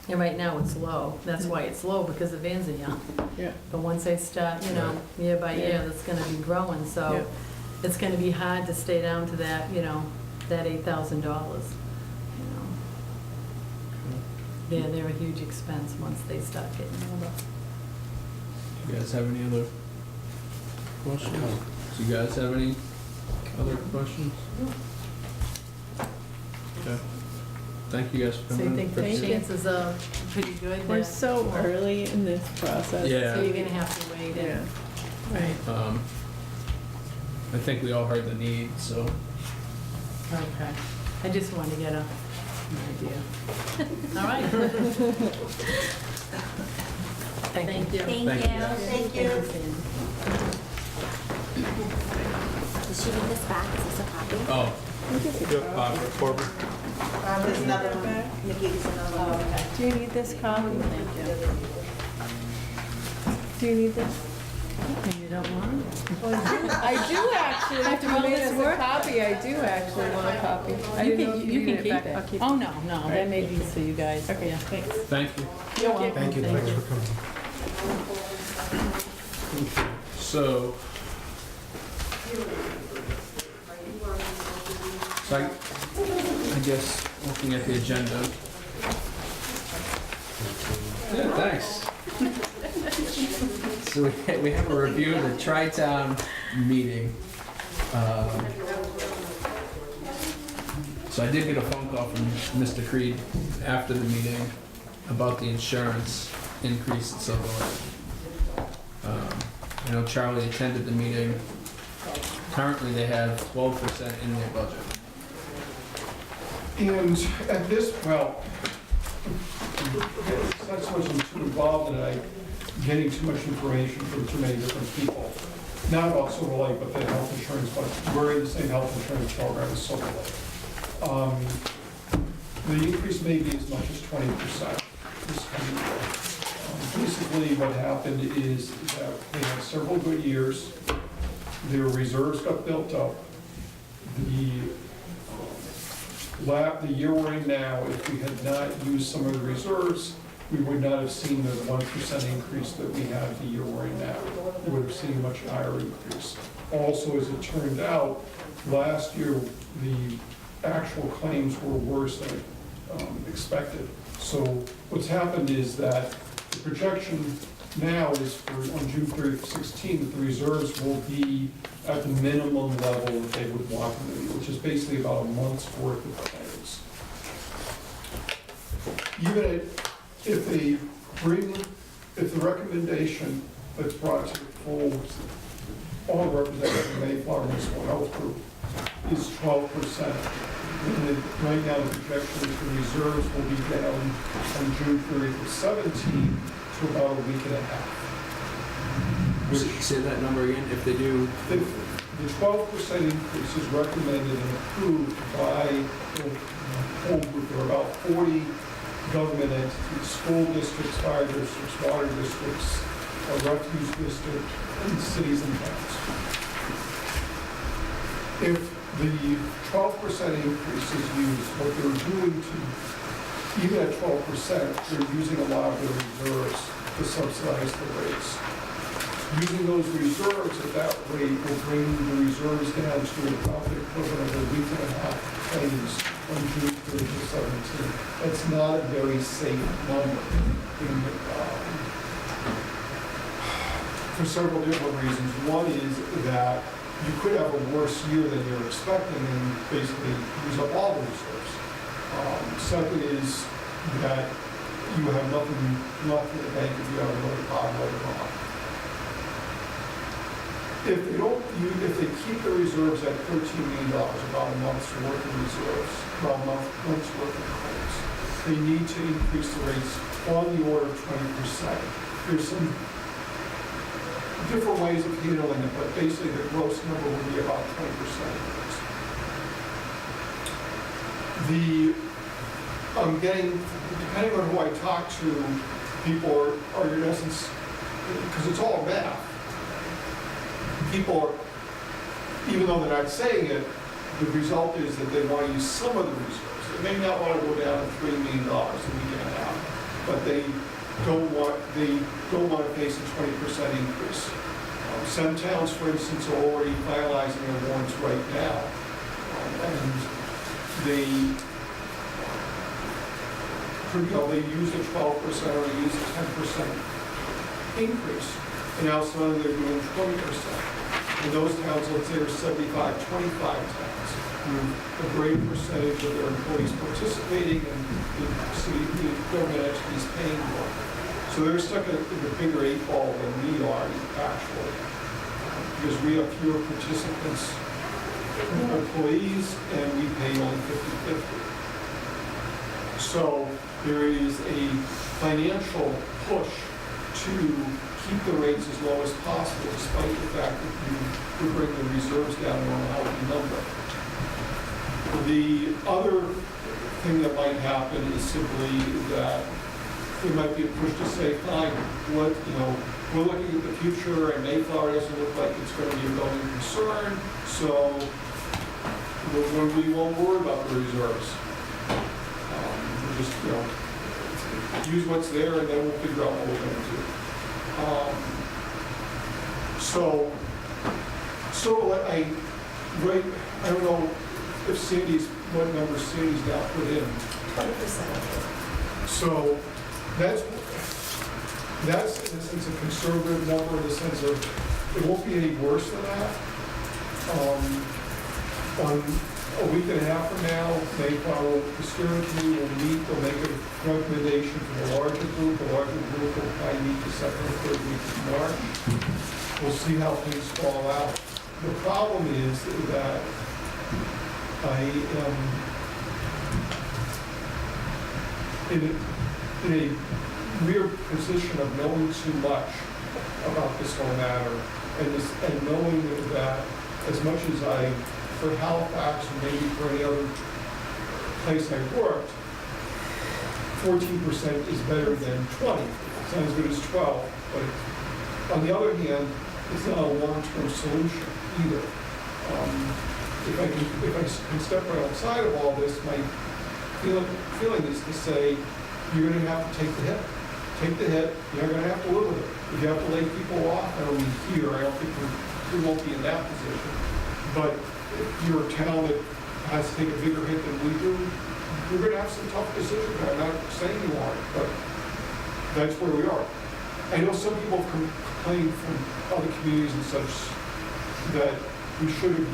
And right now it's low. That's why it's low, because the vans are young. Yeah. But once they start, year by year, Yeah. that's gonna be growing, so it's gonna be hard to stay down to that, that $8,000. Yeah, they're a huge expense once they start getting older. Do you guys have any other questions? Do you guys have any other questions? Okay. Thank you guys for So coming you in. think the Thank you. chances are pretty good? We're that- so early in this process. Yeah. So you're gonna have to wait Yeah. and, right, I think we all heard the need, so. okay. I just wanted to get an idea. All right. Thank you. Thank Thank you. you. Thank you. Sandy. Did she need this back? Is this a copy? Oh, Yep, Barbara. There's another one. Nikki, there's another one. Do you need this copy? Do you need this? And you don't want it? I do actually. After If all you made this us a work? copy, I do actually want a copy. I You didn't know can, if you needed can keep back. it. I'll keep Oh, no, no, Right. that may be for you guys. Okay, Yeah. thanks. thank you. You're welcome. Thank you, thanks for coming. So. So I guess, looking at the agenda. Yeah, thanks. So we have a review of the Tri-Town meeting. So I did get a phone call from Mr. Creed after the meeting about the insurance increase at Silver Lake. I know Charlie attended the meeting. Currently, they have 12% in their budget. And at this, well, it's not so much I'm too involved in it, I'm getting too much information from too many different people. Not about Silver Lake, but the health insurance, but we're in the same health insurance program as Silver Lake. The increase may be as much as 20% this coming year. Basically, what happened is that they had several good years, their reserves got built up. The year we're in now, if we had not used some of the reserves, we would not have seen the 1% increase that we have the year we're in now. We would have seen a much higher increase. Also, as it turned out, last year, the actual claims were worse than expected. So what's happened is that the projection now is for, on June 30th, 16, that the reserves will be at the minimum level that they would want them to be, which is basically about a month's worth of claims. Even if the recommendation that's brought to the full, all represented in the Mayflower Municipal Health Group is 12%. And right now, the projection is the reserves will be down on June 30th of 17 to about a week and a half. Say that number again, if they do. The 12% increase is recommended and approved by the whole group. There are about 40 government entities, school districts, fire districts, water districts, a refuse district, and cities and towns. If the 12% increase is used, what they're doing to, even at 12%, they're using a lot of their reserves to subsidize the rates. Using those reserves at that rate will bring the reserves down to about the equivalent of a week and a half claims on June 30 to 17. That's not a very safe number for several different reasons. One is that you could have a worse year than you're expecting and basically use up all the reserves. Second is that you have nothing left in the bank if you have another problem later on. If they keep the reserves at $13 million, about a month's worth of reserves, about a month's worth of claims, they need to increase the rates on the order of 20%. There's some different ways of handling it, but basically the gross number would be about 20% increase. I'm getting, depending on who I talk to, people are in essence, because it's all math, people are, even though they're not saying it, the result is that they want to use some of the reserves. They may not want to go down to $3 million a week and a half, but they don't want to face a 20% increase. Some towns, for instance, are already finalizing their warrants right now. And they use a 12% or they use a 10% increase. And now suddenly they're doing 20%. And those towns, let's say, are 75, 25 towns, with a greater percentage of their employees participating and the government actually is paying more. So they're stuck in a bigger 8-ball than we are, actually, because we have fewer participants, more employees, and we pay only 50/50. So there is a financial push to keep the rates as low as possible, despite the fact that you would bring the reserves down to a healthy number. The other thing that might happen is simply that there might be a push to say, fine, we're looking at the future, and Mayflower doesn't look like it's going to be a going concern, so we won't worry about the reserves. We'll just, use what's there, and then we'll figure out what we're going to do. I don't know if what number Sandy's now put in. 20%. So that's in a sense a conservative number, in the sense of it won't be any worse than that. On a week and a half from now, the steering committee will meet, they'll make a recommendation for the larger group. The larger group will probably meet the second or third week of March. We'll see how things fall out. The problem is that I am in a weird position of knowing too much about this whole matter, and knowing that as much as for Halifax and maybe for any other place I've worked, 14% is better than 20. It's not as good as 12, but on the other hand, it's not a long-term solution either. If I can step right outside of all this, my feeling is to say, you're going to have to take the hit. Take the hit, you're going to have to live with it. If you have to lay people off, I don't mean here, I don't think we won't be in that position. But if you're a town that has to take a bigger hit than we do, you're going to have some tough decisions. I'm not saying you aren't, but that's where we are. I know some people have complained from other communities and such that we should have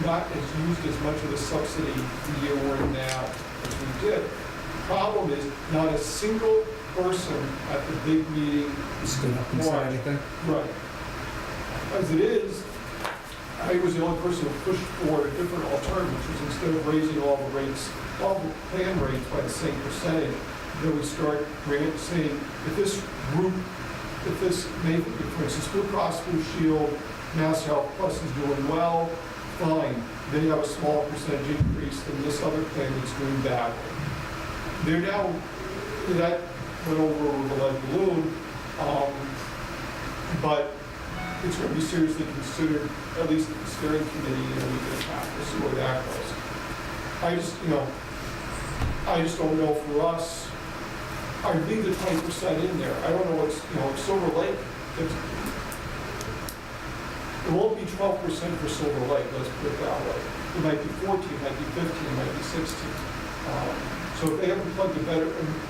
not used as much of the subsidy the year we're in now as we did. The problem is not a single person at the big meeting Stood up and said anything? Right. As it is, I was the only person who pushed for a different alternative, which was instead of raising all the rates, all the plan rates by the same percentage, then we start saying, if this, for instance, Blue Cross Blue Shield, Mass Health Plus is doing well, fine. Then you have a small percentage increase than this other plan that's doing badly. They're now, that went over with a lead balloon, but it's going to be seriously considered, at least at the steering committee, in a week and a half. We'll see where that goes. I just don't know for us. I leave the 20% in there. I don't know what's, Silver Lake, it won't be 12% for Silver Lake, let's put it that way. It might be 14, it might be 15, it might be 16. So if they haven't plugged a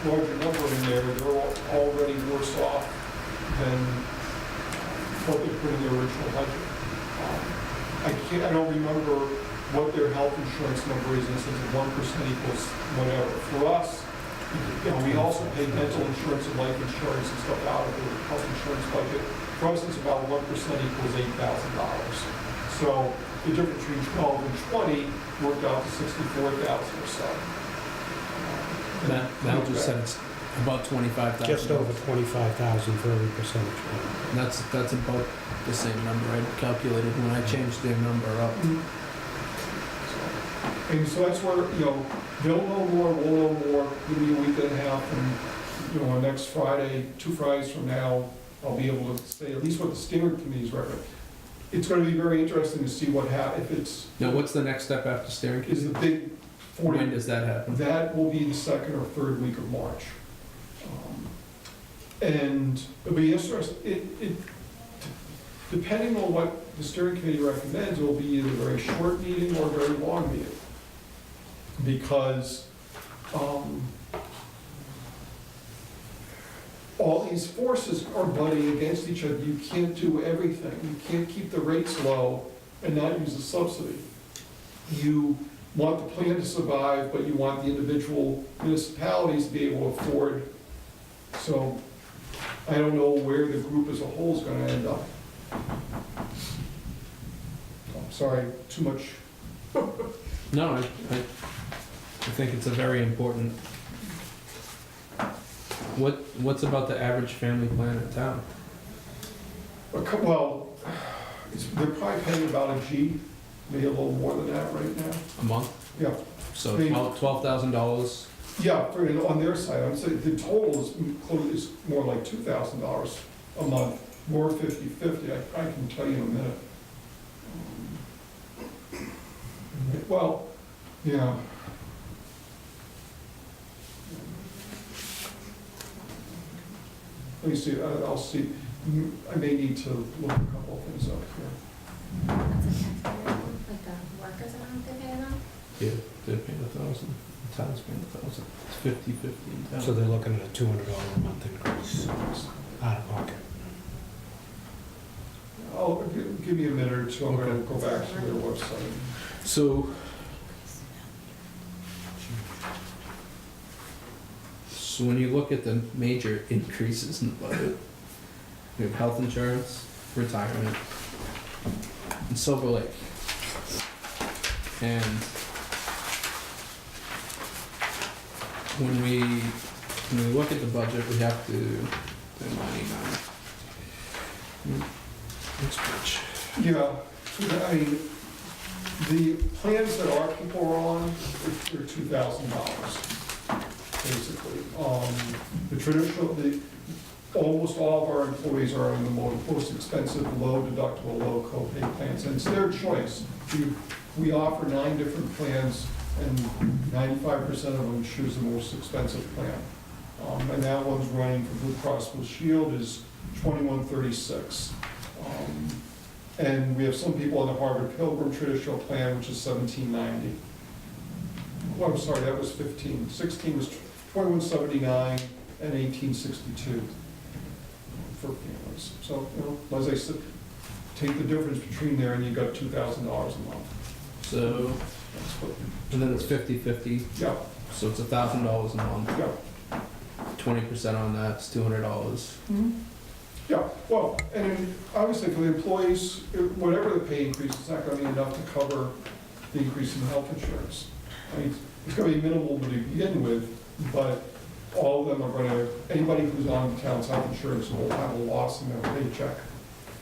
larger number in there, they're already worse off than what they put in their original budget. I don't remember what their health insurance number is, in the sense of 1% equals whatever. For us, we also pay dental insurance and life insurance and stuff out of the health insurance budget. For us, it's about 1% equals $8,000. So the difference between 12 and 20 worked out to $64,000 or so. Mal just said it's About 25,000. Just over 25,000 for every percentage point. And that's about the same number I calculated when I changed their number up. And so that's where, you know, they'll know more, we'll know more, give me a week and a half, and, you know, next Friday, 2 Fridays from now, I'll be able to say at least what the steering committee's recommend. It's gonna be very interesting to see what if it's, Now, what's the next step after steering is the committee? big When 40, does that happen? that will be the second or third week of March. And it'll be interesting, depending on what the steering committee recommends, it will be either a very short meeting or a very long meeting. Because all these forces are butting against each other. You can't do everything. You can't keep the rates low and not use the subsidy. You want the plan to survive, but you want the individual municipalities to be able to afford. So I don't know where the group as a whole is gonna end up. I'm sorry, too much. No, I think it's a very important. What's about the average family plan in town? Well, they're probably paying about a G, maybe a little more than that right now. A month? Yeah, So I mean- $12,000. yeah, on their side, I'm saying the total is more like $2,000 a month, more 50/50, I can tell you in a minute. Well, yeah. Let me see, I'll see, I may need to look a couple of things up here. That's a taxpayer, like the workers amount they pay them? Yeah, they're paying $1,000. The town's paying $1,000. It's 50/50 in town. So they're looking at a $200 a month increase out of pocket. Give me a minute or two, I'm gonna Okay. go back to their website. So when you look at the major increases in the budget, we have health insurance, retirement, and Silver Lake. And when we look at the budget, we have to do 99. Next page. Yeah, I mean, the plans that our people are on, they're $2,000, basically. The traditional, almost all of our employees are in the most expensive, low deductible, low copay plans, and it's their choice. We offer 9 different plans, and 95% of them choose the most expensive plan. And that one's running for Blue Cross Blue Shield is $21.36. And we have some people on the Harvard Pilgrim traditional plan, which is $17.90. Well, I'm sorry, that was 15. 16 was $21.79 and $18.62 for families. So, you know, as I said, take the difference between there and you got $2,000 a month. So, That's what, and then it's 50/50, yeah, so it's $1,000 a month. yeah. 20% on that's $200. Yeah, well, and obviously for the employees, whatever the pay increase, it's not gonna be enough to cover the increase in health insurance. I mean, it's gonna be minimal to begin with, but all of them are gonna, anybody who's on the town's health insurance will have a loss in their paycheck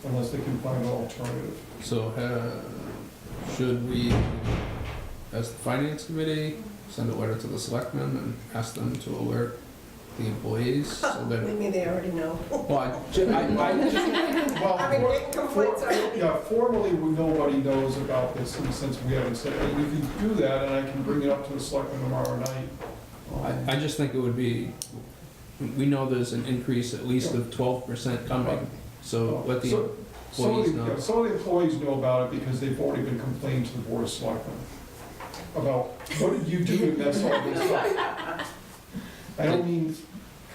unless they can find an alternative. So, should we, as the finance committee, send a letter to the selectmen and ask them to alert the employees so that? Maybe they already know. Well, I just, Well, I mean, written complaints are- yeah, formally, nobody knows about this in the sense we haven't said, hey, you can do that, and I can bring it up to the selectmen tomorrow night. I just think it would be, we know there's an increase at least of 12% coming, so let the employees know. Some of the employees know about it because they've already been complaining to the board of selectmen about, what did you do to mess all this up? I don't mean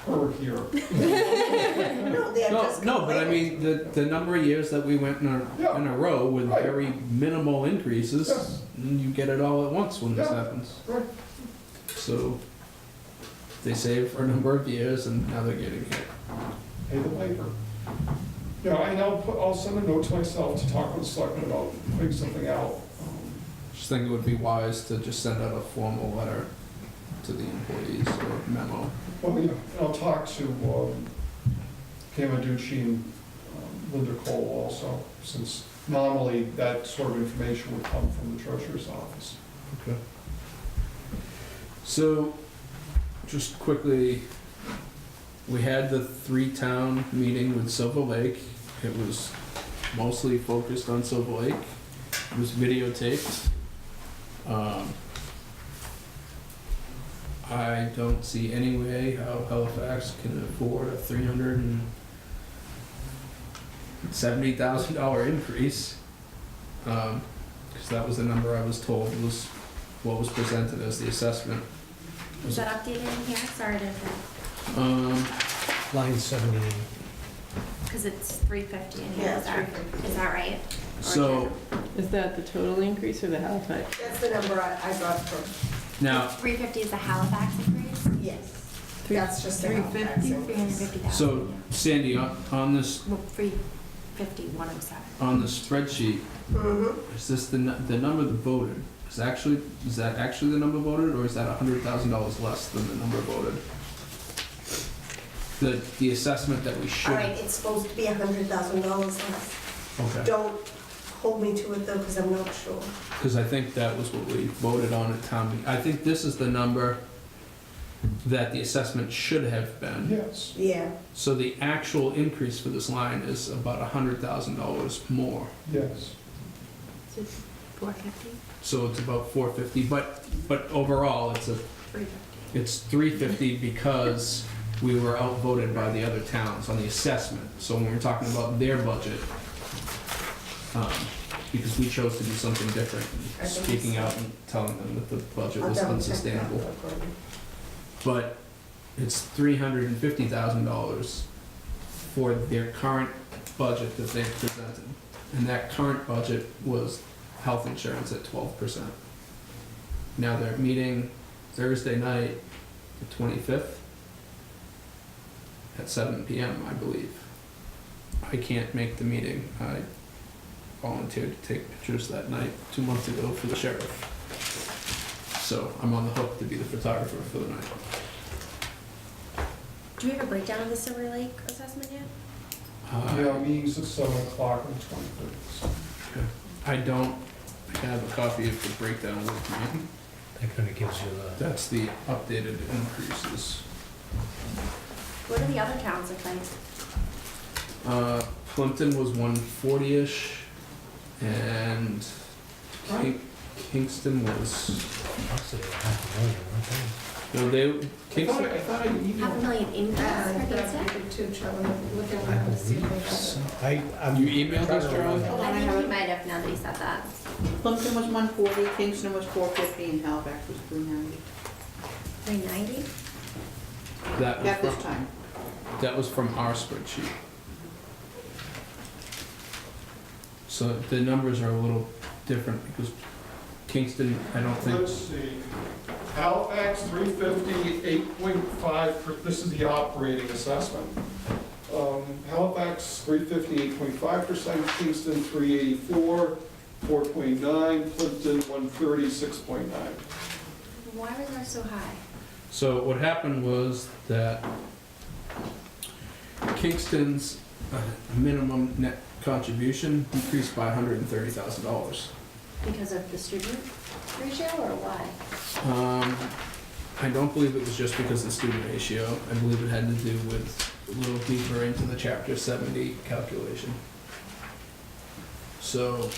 her here. No, they're just No, but I complaining. mean, the number of years that we went in a row with Right. very minimal increases, Yes. and you get it all at once when this Yeah. happens. Right. So they saved for a number of years and now they're getting hit. Pay the piper. Yeah, and I'll send a note to myself to talk with the selectmen about putting something out. Just think it would be wise to just send out a formal letter to the employees or memo. Well, you know, I'll talk to Camaducci and Linda Cole also, since normally that sort of information would come from the treasurer's office. Okay. So, just quickly, we had the 3-town meeting with Silver Lake. It was mostly focused on Silver Lake. It was videotaped. I don't see any way how Halifax can afford a $370,000 increase. Because that was the number I was told was what was presented as the assessment. Is that updated in here? Sorry to interrupt. Line 78. Because it's 350 in here. Yeah, Is that- 350. Is that right? So, Is that the total increase or the Halifax? That's the number I got from, now, 350 is the Halifax increase? yes. That's just the Halifax 350? increase. 350,000. so Sandy, on this, Well, 350, 107. on the spreadsheet, Mm-hmm. is this the number that voted? Is that actually the number voted, or is that $100,000 less than the number voted? The assessment that we All should. right, it's supposed to be $100,000 less. Okay. Don't hold me to it though, because I'm not sure. Because I think that was what we voted on at town meeting. I think this is the number that the assessment should have been. Yes. Yeah. So the actual increase for this line is about $100,000 more. Yes. 450? So it's about 450, but overall, it's 350. it's 350 because we were outvoted by the other towns on the assessment. So when we're talking about their budget, because we chose to do something different, I think speaking so. out and telling them that the budget I'll was double check that, unsustainable. Gordon. But it's $350,000 for their current budget that they've presented. And that current budget was health insurance at 12%. Now they're meeting Thursday night, the 25th, at 7 p.m., I believe. I can't make the meeting. I volunteered to take pictures that night 2 months ago for the sheriff. So I'm on the hook to be the photographer for the night. Do we have a breakdown of the Silver Lake assessment yet? Yeah, meetings at 7 o'clock on the 25th. I don't have a copy of the breakdown with me. That kind of gives you the... That's the updated increases. What do the other towns look like? Plimpton was 140-ish, and Kingston was, Must have been $500,000, weren't they? no, I Kingston, thought I emailed. 500,000 increase for And Kingston? that's good too, Charlie, looking I around to see if believe they so. have I'm You emailed trying us, to Charlie? remember. I think you might have now that you said that. Plimpton was 140, Kingston was 450, and Halifax was 390. 390? that At was this from, time. that was from our spreadsheet. So the numbers are a little different because Kingston, I don't think, Let's see. Halifax, 350, 8.5, this is the operating assessment. Halifax, 350, 8.5%, Kingston, 384, 4.9, Plimpton, 130, 6.9. Why was ours so high? so what happened was that Kingston's minimum net contribution decreased by $130,000. Because of the student ratio or why? I don't believe it was just because of the student ratio. I believe it had to do with a little deeper into the Chapter 70 calculation. So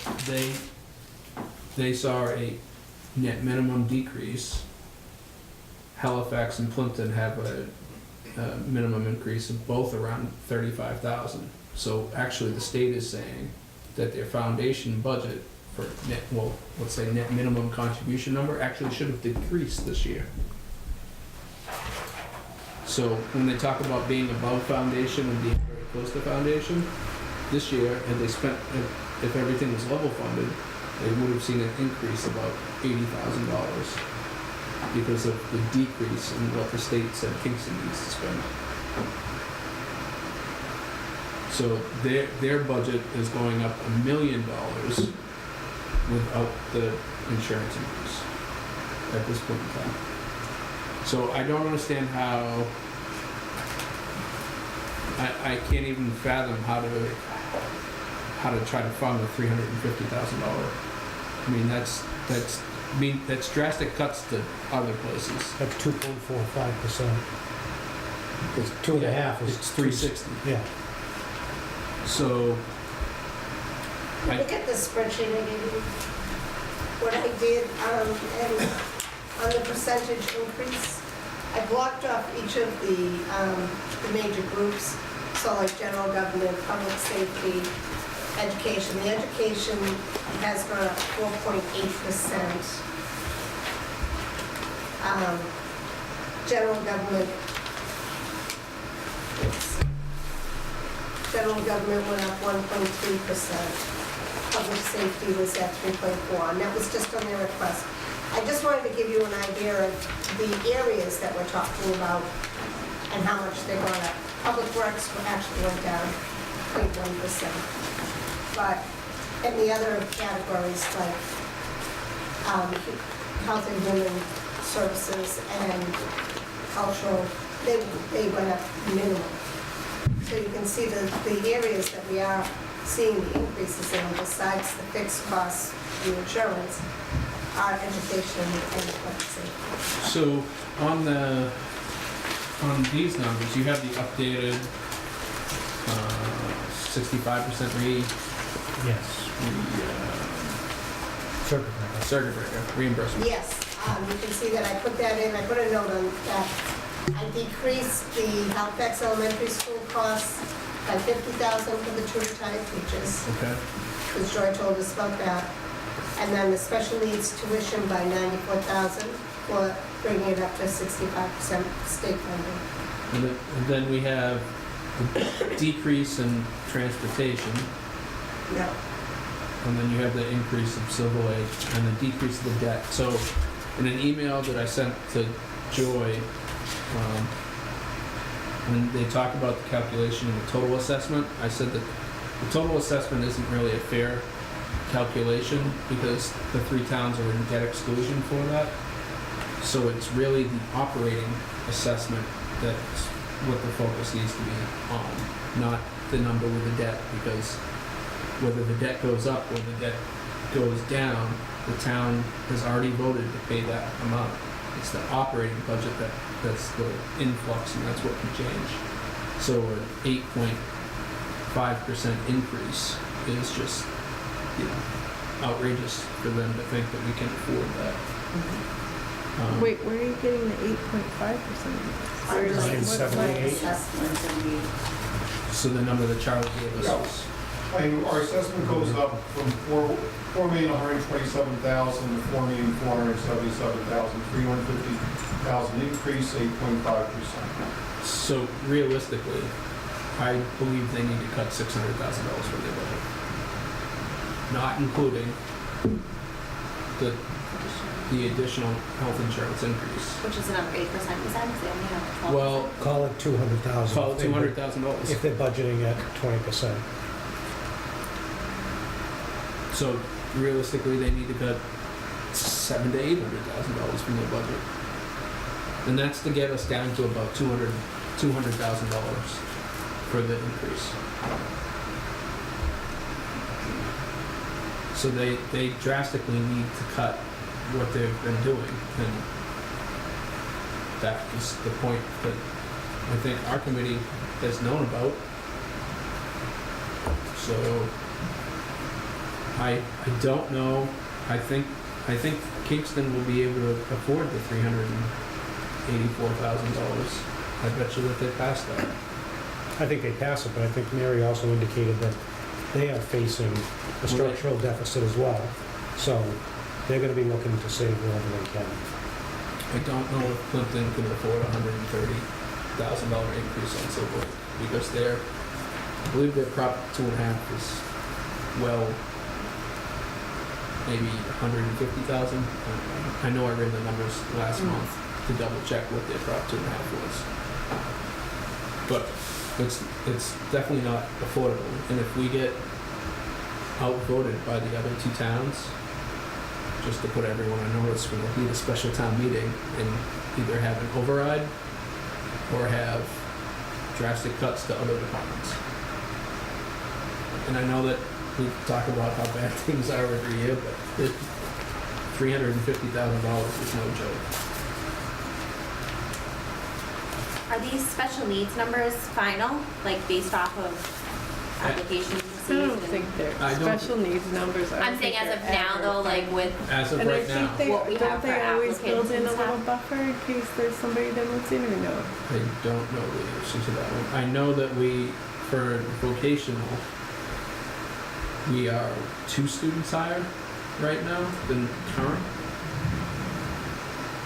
they saw a net minimum decrease. Halifax and Plimpton have a minimum increase of both around 35,000. So actually, the state is saying that their foundation budget for net, well, let's say net minimum contribution number actually should have decreased this year. So when they talk about being above foundation and being very close to foundation, this year, had they spent, if everything was level funded, they would have seen an increase of about $80,000 because of the decrease in what the state said Kingston needs to spend. So their budget is going up $1 million without the insurance increase at this point in time. So I don't understand how, I can't even fathom how to try to fund a $350,000. I mean, that's drastic cuts to other places. That's 2.45%. It's 2.5 is. It's 360. Yeah. So, Look at the spreadsheet I gave you. What I did, and on the percentage increase, I blocked off each of the major groups. So like general government, public safety, education. The education has gone up 4.8%. General government, general government went up 1.3%. Public safety was at 3.4, and that was just on their request. I just wanted to give you an idea of the areas that we're talking about and how much they're going up. Public works actually went down 0.1%. But in the other categories like health and human services and cultural, they went up minimal. So you can see the areas that we are seeing the increases in, besides the fixed costs and insurance, are education and public safety. so on these numbers, you have the updated 65% Yes. Circuit breaker. circuit breaker reimbursement. Yes, you can see that I put that in, I put a note on that. I decreased the Halifax Elementary School costs by $50,000 for the two retired teachers, Okay. because Joy told us about that. And then the special needs tuition by $94,000, for bringing it up to 65% state funding. And then we have the decrease in transportation, No, and then you have the increase of civil aid and the decrease of the debt. So in an email that I sent to Joy, when they talk about the calculation of the total assessment, I said that the total assessment isn't really a fair calculation because the three towns are in debt exclusion for that. So it's really the operating assessment that's what the focus needs to be on, not the number with the debt, because whether the debt goes up or the debt goes down, the town has already voted to pay that amount. It's the operating budget that's the influx, and that's what can change. So an 8.5% increase is just, outrageous for them to think that we can afford that. Wait, where are you getting the 8.5%? Under Line what 78. assessment. So the number that Charlie gave us was, And our assessment goes up from $4,127,000 to $4,477,000, $350,000 increase, 8.5%. so realistically, I believe they need to cut $600,000 from their budget. Not including the additional health insurance increase. Which is another 8%, you said, because they only have 12%. Well, Call it 200,000. call it $200,000. If they're budgeting at 20%. So realistically, they need to cut $700,000 to $800,000 from their budget, and that's to get us down to about $200,000 for the increase. So they drastically need to cut what they've been doing, and that is the point that I think our committee has known about. So I don't know. I think Kingston will be able to afford the $384,000. I bet you that they passed that. I think they pass it, but I think Mary also indicated that they are facing a structural deficit as well. So they're gonna be looking to save wherever they can. I don't know if Clinton can afford a $130,000 increase on civil aid, because I believe their Prop 2.5 is maybe 150,000. I know I read the numbers last month to double check what their Prop 2.5 was. But it's definitely not affordable. And if we get outvoted by the other two towns, just to put everyone on notice, we'll need a special town meeting and either have an override or have drastic cuts to other departments. And I know that we talk about how bad things are every year, but $350,000 is no joke. Are these special needs numbers final, like based off of applications I don't received? think they're I don't- special needs numbers. I don't I'm saying think as of they're now ever though, like final. with, As of And I right now, think they, What we have don't they for always build applicants in and a little stuff. buffer in case there's somebody that moves in or no? I don't know the answer to that one. I know that we, for vocational, we are 2 students higher right now than current.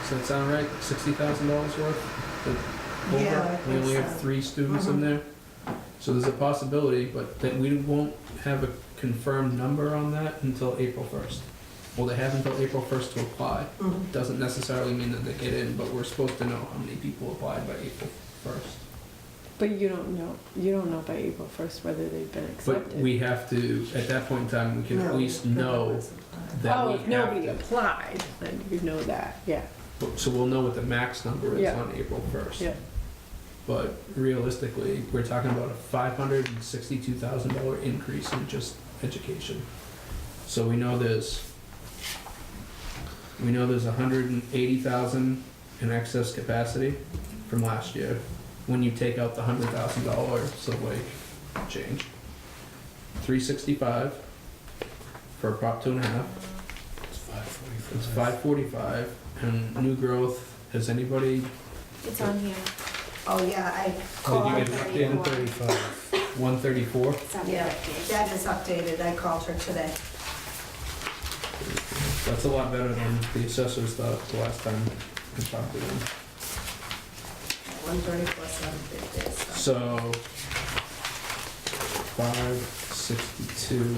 Does that sound right? $60,000 worth? Over? Yeah, I We think only have so. 3 students in there. So there's a possibility, but that we won't have a confirmed number on that until April 1st. Well, they have until April 1st to apply. Mhm. Doesn't necessarily mean that they get in, but we're supposed to know how many people applied by April 1st. But you don't know by April 1st whether they've been But accepted. we have to, at that point in time, we can at No, least no know one's that Oh, we if nobody have to. applied, then you know that, yeah, So we'll know what the max number is Yeah. on April 1st. yeah. But realistically, we're talking about a $562,000 increase in just education. So we know there's 180,000 in excess capacity from last year, when you take out the $100,000 Silver Lake change. 365 for a Prop 2.5. It's 545, and new growth, has anybody, it's on here, Oh, yeah, I did you called, get it updated? 134? 750. that is updated, I called her today. That's a lot better than the assessors thought the last time I talked to them. 134, 750, so. So, 562.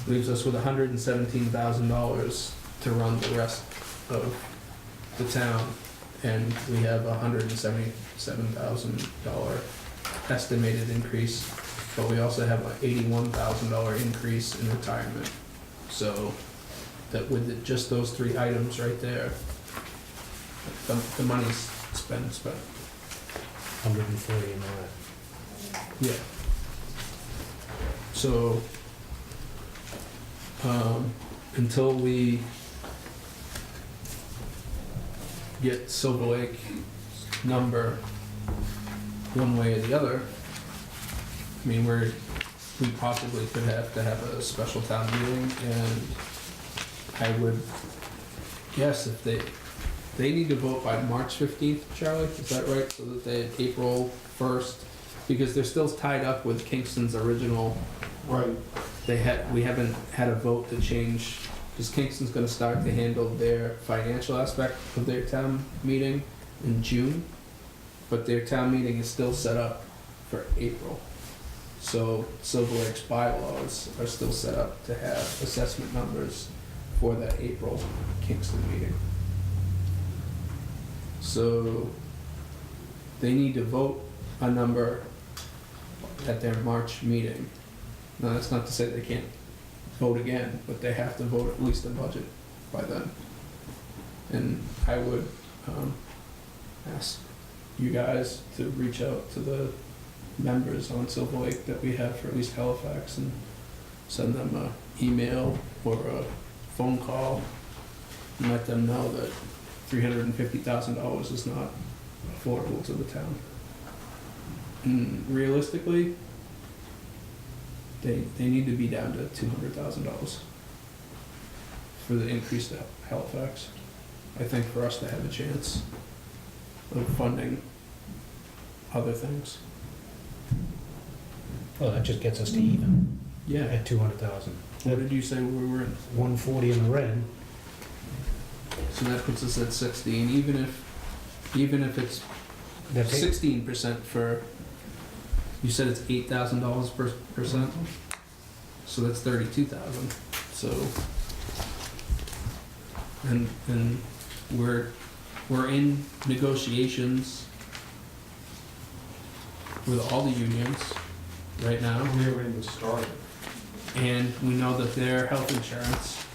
Leaves us with $117,000 to run the rest of the town, and we have a $177,000 estimated increase, but we also have an $81,000 increase in retirement. So, that with just those 3 items right there, the money's spent. 140 in that. Yeah. So, until we get Silver Lake number one way or the other, I mean, we possibly could have to have a special town meeting, and I would guess if they need to vote by March 15th, Charlie, is that right? So that they, April 1st, because they're still tied up with Kingston's original, Right. we haven't had a vote to change, because Kingston's gonna start to handle their financial aspect of their town meeting in June, but their town meeting is still set up for April. So Silver Lake's bylaws are still set up to have assessment numbers for that April Kingston meeting. So they need to vote a number at their March meeting. Now, that's not to say they can't vote again, but they have to vote at least a budget by then. And I would ask you guys to reach out to the members on Silver Lake that we have for at least Halifax and send them an email or a phone call and let them know that $350,000 is not affordable to the town. And realistically, they need to be down to $200,000 for the increase to Halifax. I think for us to have a chance of funding other things. Well, that just gets us to even Yeah. at 200,000. What did you say we were in? 140 in the red. So that puts us at 60, and even if it's That takes 16% for, you said it's $8,000 per percent? So that's 32,000, so. And we're in negotiations with all the unions right now. We haven't even started. And we know that their health insurance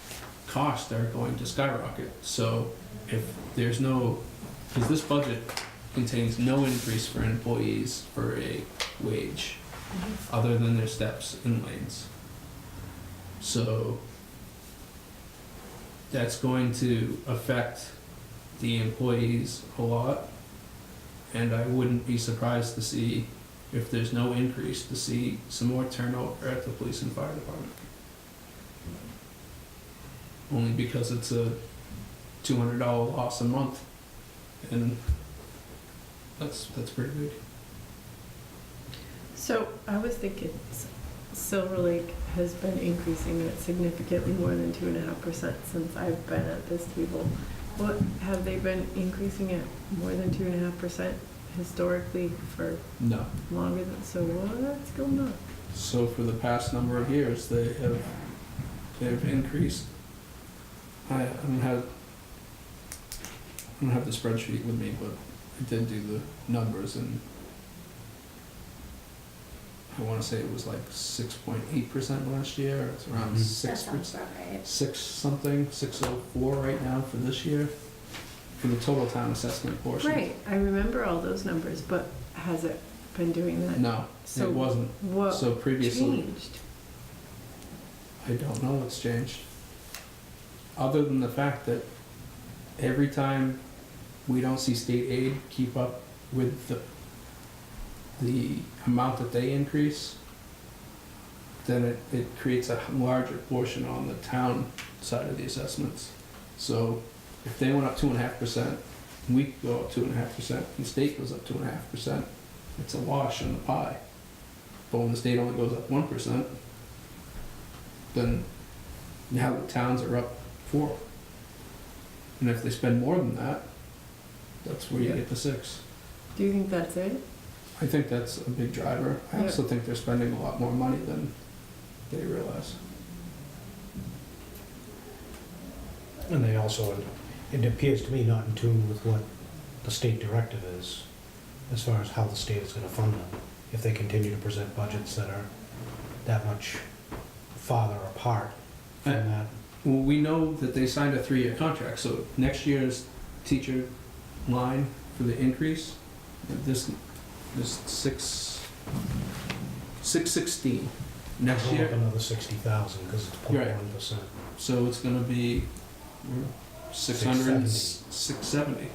costs are going to skyrocket. So if there's no, because this budget contains no increase for employees for a wage, other than their steps and lanes. So that's going to affect the employees a lot. And I wouldn't be surprised to see, if there's no increase, to see some more turnover at the police and fire department. Only because it's a $200 loss a month, and that's pretty big. So I was thinking Silver Lake has been increasing it significantly more than 2.5% since I've been at this table. What, have they been increasing it more than 2.5% historically for No. longer than, so what's going on? So for the past number of years, they've increased. I don't have the spreadsheet with me, but I did do the numbers, and I want to say it was like 6.8% last year. It's around That 6%. sounds about right. 604 right now for this year, for the total town assessment portion. Right, I remember all those numbers, but has it been doing that? No, So it wasn't. What So previously, changed? I don't know what's changed. Other than the fact that every time we don't see state aid keep up with the amount that they increase, then it creates a larger portion on the town side of the assessments. So if they went up 2.5%, we could go up 2.5%, and the state goes up 2.5%, it's a wash in the pie. But when the state only goes up 1%, then now the towns are up 4. And if they spend more than that, that's where you get the 6. Do you think that's it? I think that's a big driver. I Yeah. also think they're spending a lot more money than they realize. And they also, it appears to me, not in tune with what the state directive is, as far as how the state is gonna fund them, if they continue to present budgets that are that much farther apart from that. Well, we know that they signed a 3-year contract, so next year's teacher line for the increase, this 616. Next Go up year, another 60,000, because it's 0.1%. so it's gonna be 600, 670.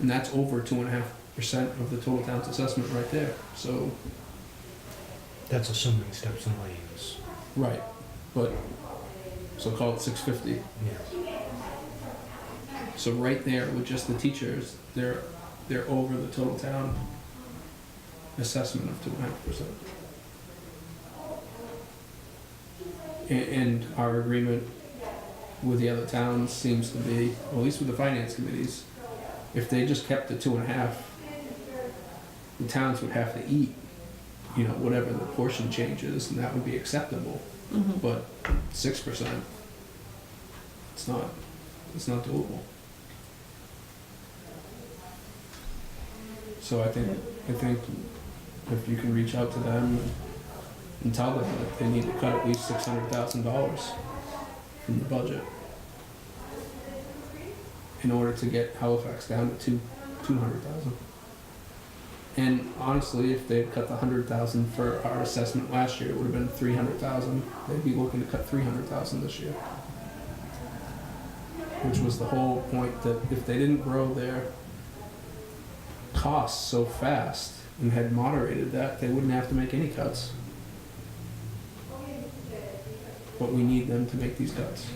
And that's over 2.5% of the total town's assessment right there, so. That's assuming steps and lanes. Right, but, so call it 650. Yeah. So right there with just the teachers, they're over the total town assessment of 2.5%. And our agreement with the other towns seems to be, well, at least with the finance committees, if they just kept the 2.5, the towns would have to eat, whatever the portion changes, and that would be acceptable. Mhm. But 6%, it's not doable. So I think if you can reach out to them and tell them that they need to cut at least $600,000 from the budget in order to get Halifax down to 200,000. And honestly, if they had cut the 100,000 for our assessment last year, it would have been 300,000. They'd be looking to cut 300,000 this year. Which was the whole point, that if they didn't grow their costs so fast and had moderated that, they wouldn't have to make any cuts. But we need them to make these cuts.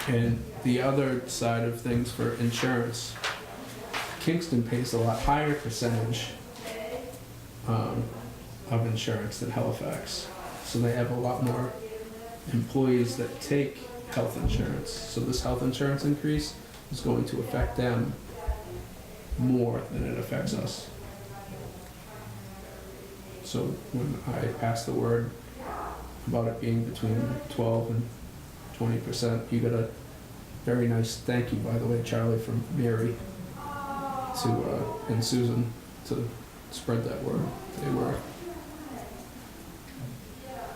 And the other side of things for insurance, Kingston pays a lot higher percentage of insurance than Halifax. So they have a lot more employees that take health insurance. So this health insurance increase is going to affect them more than it affects us. So when I passed the word about it being between 12 and 20%, you got a very nice thank you, by the way, Charlie, from Mary to and Susan, to spread that word. They were.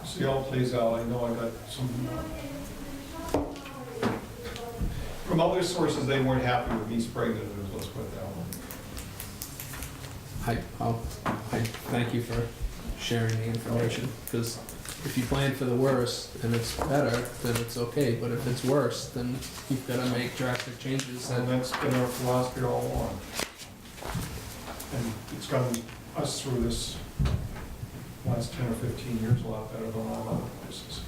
See how it plays out. I know I got some, from other sources, they weren't happy with me spraying the news, let's put it that way. I thank you for sharing the information, because if you plan for the worst and it's better, then it's okay, but if it's worse, then you've got to make drastic changes. And And that's been our philosophy all along. And it's gotten us through this last 10 or 15 years a lot better than a lot of other places.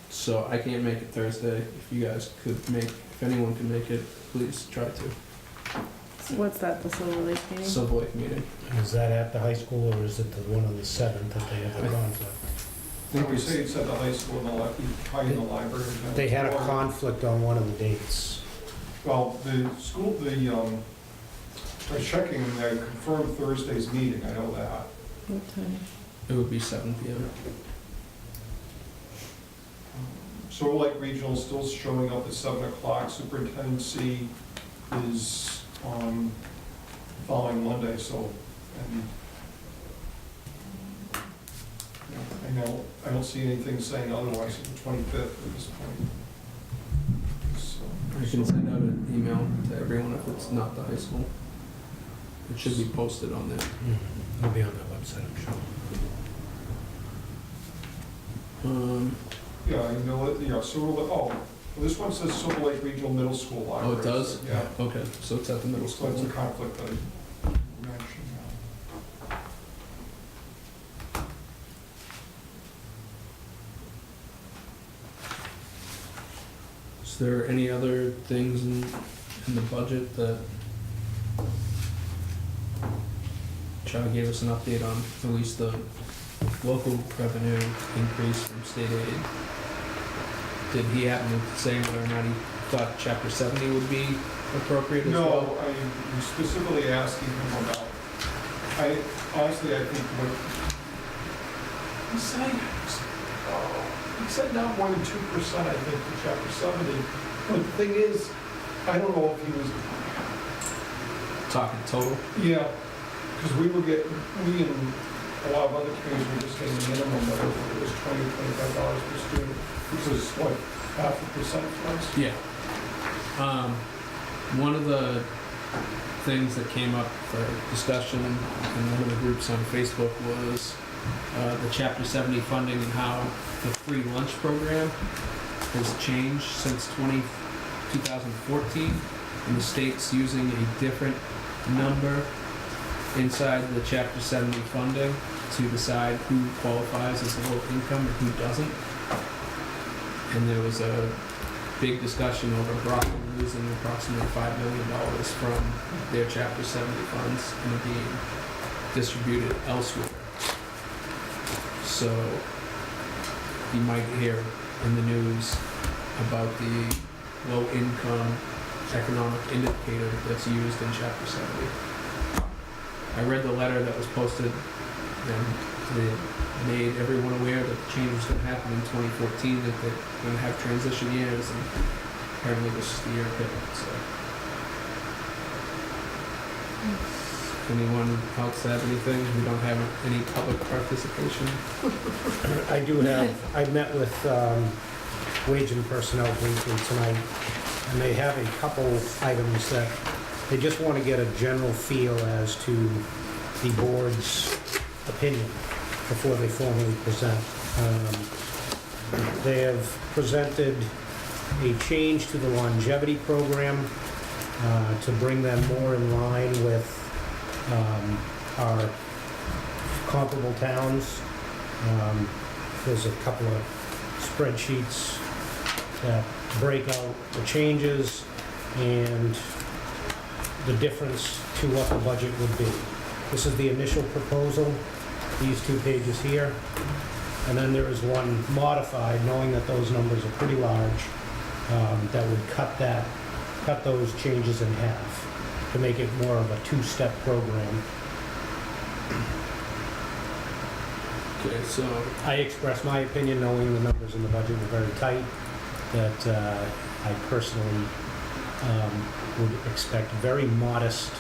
So I can't make it Thursday. If you guys could make, if anyone can make it, please try to. What's that, the Silver Lake meeting? Silver Lake meeting. Is that at the high school, or is it the one on the 7th that they have the conflict? When we say it's at the high school, probably in the library. They had a conflict on one of the dates. Well, the school, I was checking, and they confirmed Thursday's meeting, I know that. What time? It would be 7 p.m. Silver Lake Regional is still showing up at 7 o'clock. Superintendency is on following Monday, so, and you know, I don't see anything saying otherwise at the 25th at this point. So, I can send out an email to everyone if it's not the high school. It should be posted on there. It'll be on their website, I'm sure. Yeah, you know what, yeah, Silver Lake, well, this one says Silver Lake Regional Middle School Oh, Library. it does? Yeah. Okay, so it's at the middle So school. it's a conflict that I mentioned. Is there any other things in the budget that Chad gave us an update on, at least the local revenue increase from state aid? Did he happen to say whether or not he thought Chapter 70 would be appropriate as well? No, I'm specifically asking him about, honestly, I think what, he said not more than 2%, I think, for Chapter 70. But the thing is, I don't know if he was, Talking total? yeah, because we and a lot of other communities were just getting the minimum, whatever it was, $20, $25 per student, which was what, 0.5% for us? Yeah. One of the things that came up for discussion in one of the groups on Facebook was the Chapter 70 funding and how the free lunch program has changed since 2014, and the state's using a different number inside the Chapter 70 funding to decide who qualifies as low income and who doesn't. And there was a big discussion over Brockton losing approximately $5 million from their Chapter 70 funds and it being distributed elsewhere. So you might hear in the news about the low-income economic indicator that's used in Chapter 70. I read the letter that was posted and they made everyone aware that the change was going to happen in 2014, that they're going to have transition years, and apparently this is the year of it. So, anyone else have anything? We don't have any public participation. I do have, I met with Wage and Personnel briefly tonight, and they have a couple items that they just want to get a general feel as to the board's opinion before they formally present. They have presented a change to the longevity program to bring them more in line with our comparable towns. There's a couple of spreadsheets that break out the changes and the difference to what the budget would be. This is the initial proposal, these 2 pages here. And then there is one modified, knowing that those numbers are pretty large, that would cut those changes in half to make it more of a 2-step program. Okay, so I expressed my opinion, knowing the numbers in the budget were very tight, that I personally would expect very modest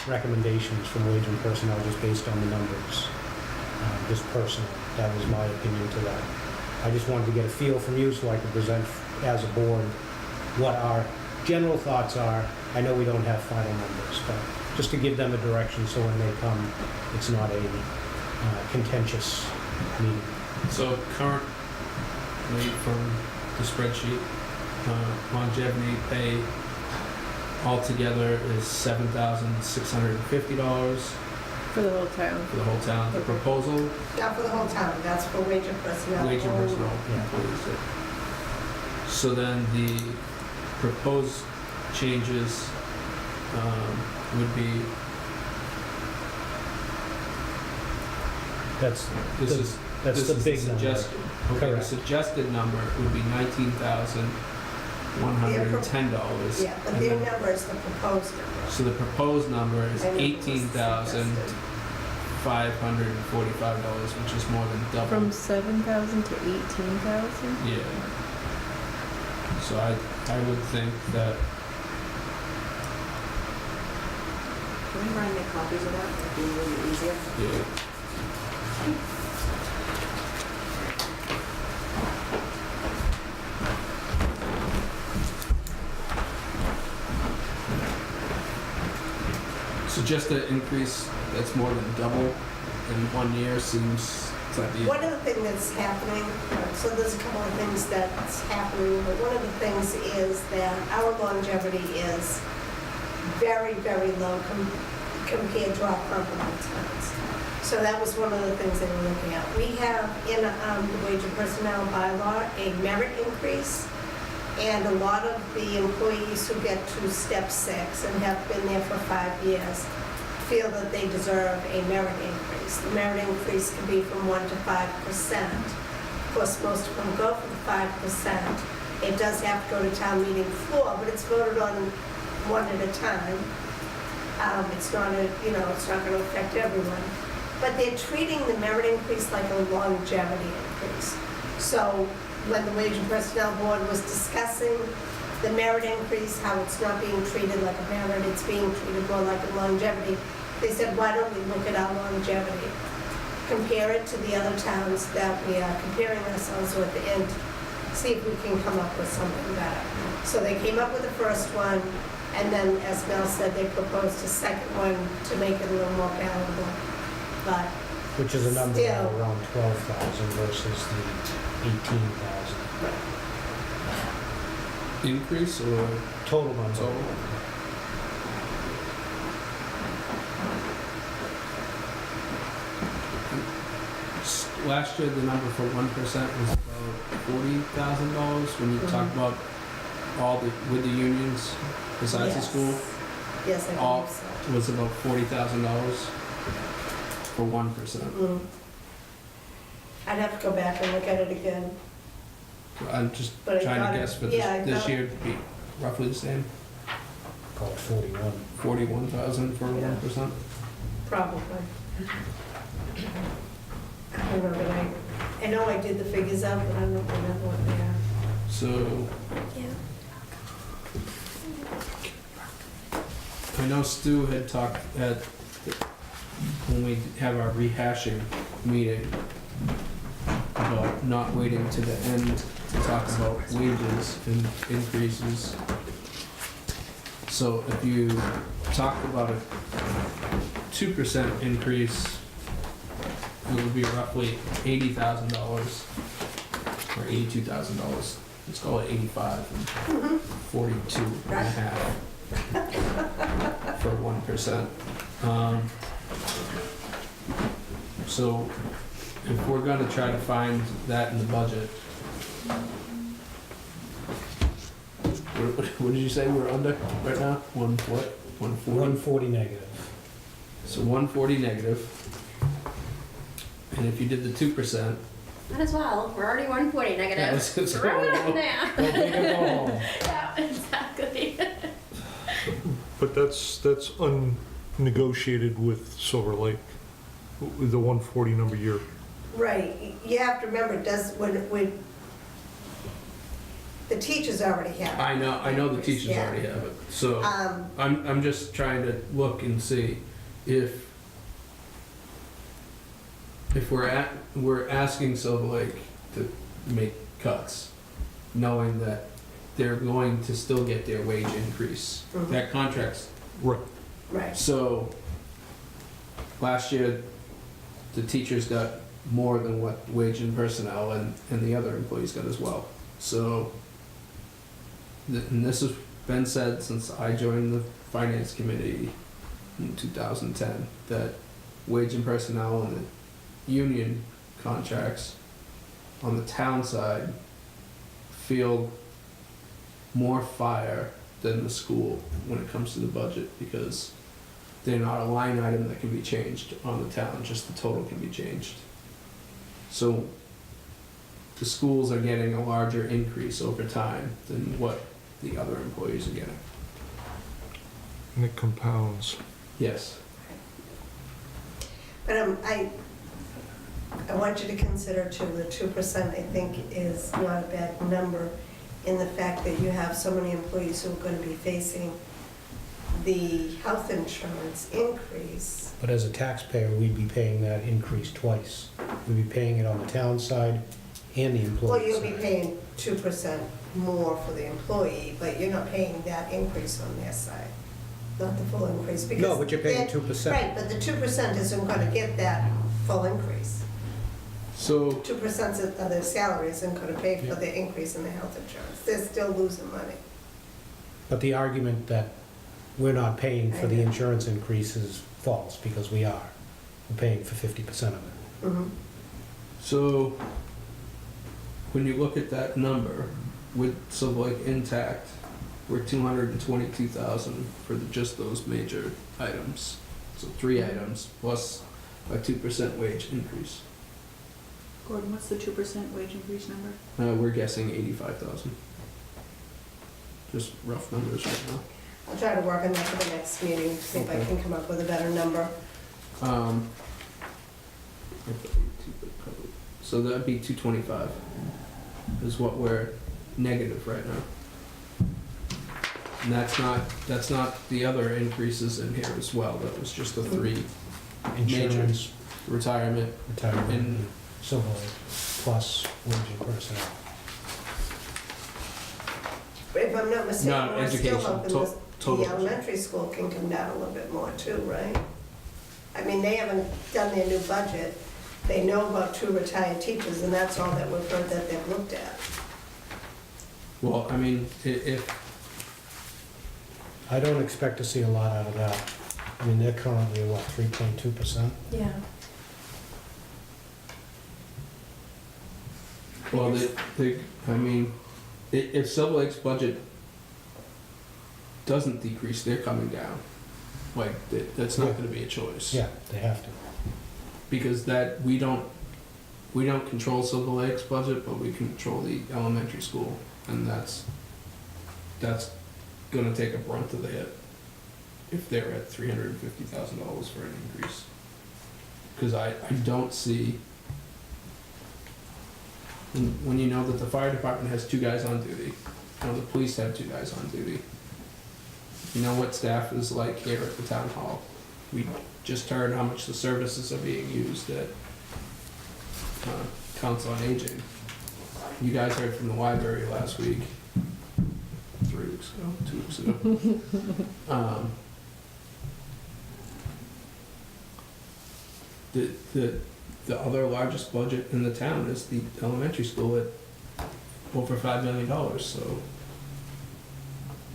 recommendations from wage and personnel just based on the numbers, just personally. That was my opinion to that. I just wanted to get a feel from you so I could present as a board what our general thoughts are. I know we don't have final numbers, but just to give them a direction so when they come, it's not a contentious meeting. So current rate from the spreadsheet, longevity pay altogether is $7,650 For the whole town. for the whole town. The proposal, Not for the whole town, that's for wage and personnel. wage and only. personnel employees. So then the proposed changes would be, That's this the- is, that's this the is big number. suggested. Okay, the Correct. suggested number would be $19,110. Yeah, but and their then- number is the proposed number. So the proposed number is I know it was $18,545, which is more than double. From 7,000 to 18,000? Yeah. So I would think that, Can we Ryan make copies of that? That'd be a little easier. yeah. So just an increase that's more than double in 1 year seems to be. One of the things that's happening, so there's a couple of things that's happening, but one of the things is that our longevity is very, very low compared to our comparable towns. So that was one of the things they were looking at. We have in the wage and personnel bylaw a merit increase, and a lot of the employees who get to step 6 and have been there for 5 years feel that they deserve a merit increase. The merit increase can be from 1 to 5%. Of course, most of them go for the 5%. It does have to go to town meeting floor, but it's voted on one at a time. It's not it's not going to affect everyone. But they're treating the merit increase like a longevity increase. So when the Wage and Personnel Board was discussing the merit increase, how it's not being treated like a merit, it's being treated more like a longevity, they said, why don't we look at our longevity? Compare it to the other towns that we are comparing ourselves with and see if we can come up with something better. So they came up with the first one, and then, as Mel said, they proposed a second one to make it a little more palatable. But Which is a number Still. of around 12,000 versus the 18,000. Increase or Total number. total? Last year, the number for 1% was about $40,000 when you talk about all with the unions besides the Yes. school. yes, I All believe so. was about $40,000 for 1%. I'd have to go back and look at it again. I'm just But I trying thought to it- guess for yeah, I this thought- year to be roughly the same, Call it 41. 41,000 for Yeah. 1%. Probably. I don't know, but I know I did the figures out, but I don't remember what they are. So Yeah. I know Stu had talked when we have our rehashing meeting about not waiting to the end to talk about wages and increases. So if you talked about a 2% increase, it would be roughly $80,000 or $82,000. Let's call it 85 and 42 and a half for 1%. So if we're gonna try to find that in the budget, what did you say we're under right now? One what? 140? 140 negative. So 140 negative. And if you did the 2%, Might as well, we're already 140 yeah, negative. let's Throw it go. in there. Go big or go home. Yeah, exactly. But that's unnegotiated with Silver Lake, with the 140 number year. Right, you have to remember, The teachers already have. I know the teachers Yeah. already have it, so Um, I'm just trying to look and see if we're asking Silver Lake to make cuts, knowing that they're going to still get their wage increase. Mhm. That contract's, Right. Right. so last year, the teachers got more than what wage and personnel and the other employees got as well. So, and this has been said since I joined the finance committee in 2010, that wage and personnel and the union contracts on the town side feel more fire than the school when it comes to the budget, because they're not a line item that can be changed on the town, just the total can be changed. So the schools are getting a larger increase over time than what the other employees are getting. And it compounds. Yes. But I want you to consider too, the 2% I think is not a bad number in the fact that you have so many employees who are going to be facing the health insurance increase. But as a taxpayer, we'd be paying that increase twice. We'd be paying it on the town side and the Well, employee you'll be side. paying 2% more for the employee, but you're not paying that increase on their side, not the full increase. because No, but you're paying they're- 2%. Right, but the 2% isn't going to get that full increase. So, 2% of their salary isn't going to pay for the increase in the health insurance. They're still losing money. But the argument that we're not paying for the I know. insurance increase is false, because we are. We're paying for 50% of it. Mhm. so when you look at that number with Silver Lake intact, we're 222,000 for just those major items. So 3 items plus a 2% wage increase. Gordon, what's the 2% wage increase number? We're guessing 85,000. Just rough numbers right now. I'll try to work on that for the next meeting, see if I can come up with a better number. So that'd be 225 is what we're negative right now. And that's not the other increases in here as well. That was just the 3 Insurance, retirement. retirement, And- and Silver Lake, plus wage and personnel. If I'm not mistaken, No, we're still education, hoping to- total. the elementary school can come down a little bit more too, right? I mean, they haven't done their new budget. They know about 2 retired teachers, and that's all that we've heard that they've looked at. Well, I mean, if I don't expect to see a lot out of that. I mean, they're currently, what, 3.2%? Yeah. well, if Silver Lake's budget doesn't decrease, they're coming down. Like, that's not gonna be a choice. Yeah, they have to. Because that, we don't control Silver Lake's budget, but we control the elementary school, and that's gonna take a brunt of the hit if they're at $350,000 for an increase. Because I don't see, when you know that the fire department has 2 guys on duty, you know, the police have 2 guys on duty, you know what staff is like here at the town hall. We just heard how much the services are being used at Council on Aging. You guys heard from the library last week, 3 weeks ago, 2 weeks ago. The other largest budget in the town is the elementary school at over $5 million, so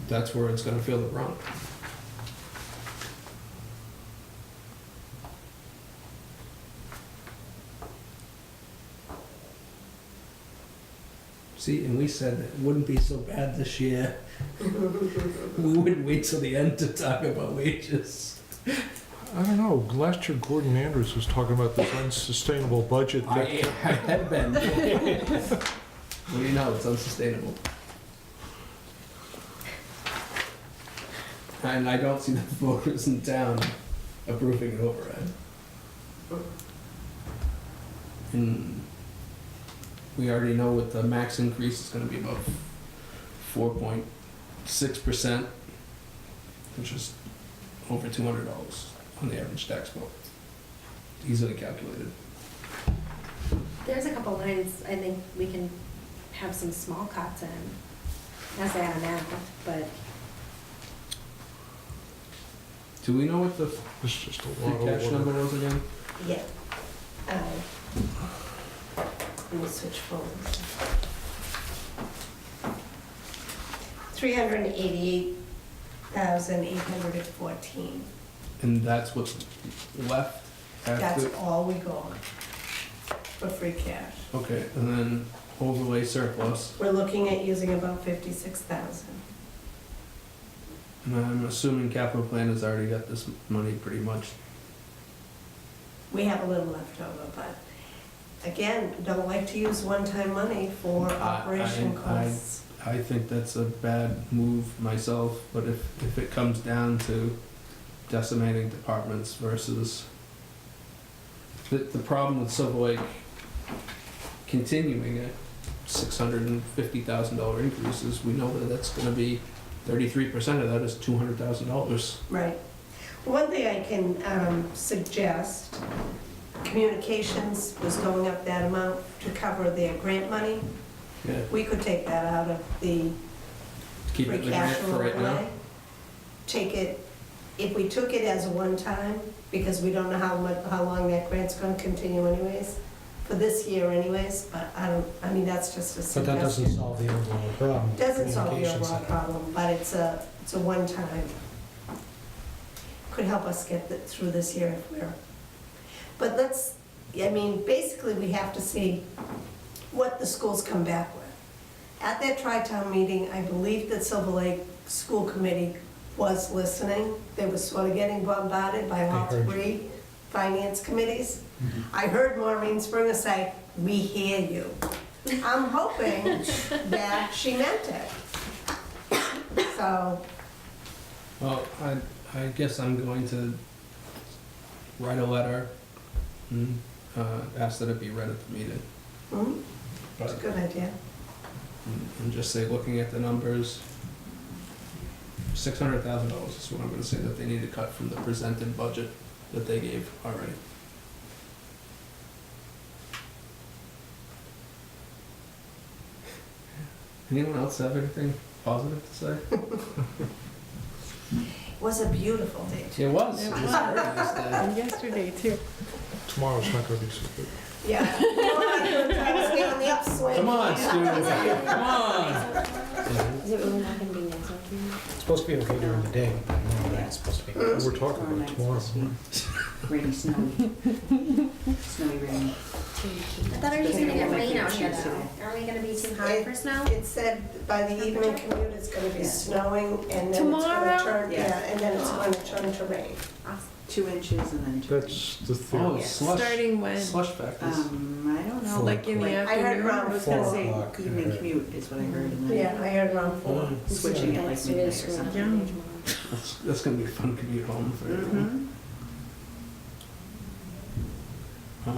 that's where it's gonna feel the brunt. See, and we said it wouldn't be so bad this year. We wouldn't wait till the end to talk about wages. I don't know, last year Gordon Andrews was talking about this unsustainable budget I that have been. What do you know, it's unsustainable. And I don't see the voters in town approving an override. And we already know what the max increase is gonna be, about 4.6%, which is over $200 on the average tax bill. Easily calculated. There's a couple lines I think we can have some small cuts in, as they are now, but Do we know what the It's just a free lot of cash work. number was again? Yeah. Let me switch phones. 388,814. And that's what's left That's after? all we got for free cash. Okay, and then overlay surplus, We're looking at using about 56,000. and I'm assuming capital plan has already got this money pretty much. We have a little left over, but again, don't like to use one-time money for operation costs. I think that's a bad move myself, but if it comes down to decimating departments versus the problem with Silver Lake continuing at $650,000 increases, we know that that's gonna be 33% of that is $200,000. Right. One thing I can keep communications was going up that amount to cover their grant money. Yeah, We could take that out of the keep free it in the cash grant for right now. overlay. Take it, if we took it as a one-time, because we don't know how long that grant's gonna continue anyways, for this year anyways, but I mean, that's just a But suggestion. that doesn't solve the overall problem. Doesn't solve the Communication overall side. problem, but it's a one-time. Could help us get through this year if we're, but basically we have to see what the schools come back with. At that tri-town meeting, I believe that Silver Lake School Committee was listening. They were sort of getting bombarded by all I heard you. three finance committees. I heard Maureen Springer say, "We hear you." I'm hoping that she meant it. So, Well, I guess I'm going to write a letter and ask that it be read at the meeting. it's a good idea. And just say, looking at the numbers, $600,000 is what I'm gonna say that they need to cut from the presented budget that they gave already. Anyone else have anything positive to say? It was a beautiful day, too. It was. It It was was. very nice day. And yesterday too. Tomorrow's not gonna be so good. Yeah. You know what, I'm trying to stay on the upswing. Come on, students, come on. is it really not gonna be nice out here? It's supposed to be okay during the day, but tomorrow night's supposed to be. We're talking Tomorrow about night's tomorrow. supposed to be rainy, snowy. Snowy, rainy. I thought it was gonna get rain out here though. Are we gonna be too high for snow? It said by the evening commute, it's gonna be snowing, and then it's gonna Tomorrow? turn, Yeah. yeah, and then it's gonna turn to rain. Awesome. 2 inches and then 2 That's the Oh, thing. slush, Starting when? slush factors. I don't know. Like in the I heard afternoon? around I was gonna 4 say o'clock. evening commute is what I heard, and then Yeah, I heard around 4. switching it like midnight or something. That's gonna be a fun commute home for everyone. Mhm.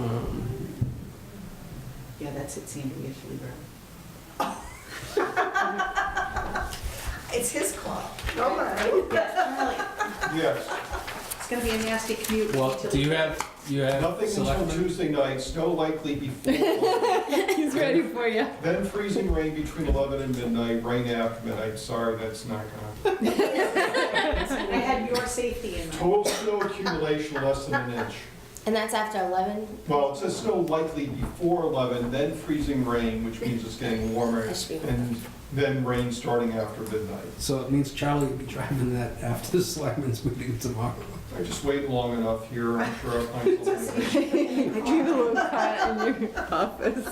Yeah, that's it, Sandy, we have to leave early. It's his call, no mine. Yes, It's gonna be a nasty commute. Well, do you have nothing until selectmen? Tuesday night, snow likely before 11, He's ready for you. then freezing rain between 11 and midnight, rain after midnight. Sorry, that's not gonna. I had your safety in mind. Total snow accumulation less than an inch. And that's after 11? Well, it says snow likely before 11, then freezing rain, which means it's getting warmer, and then rain starting after midnight. So it means Charlie will be driving that after the selectmen's meeting tomorrow. I just wait long enough here, I'm sure I'll find something. I drive a little car in your office.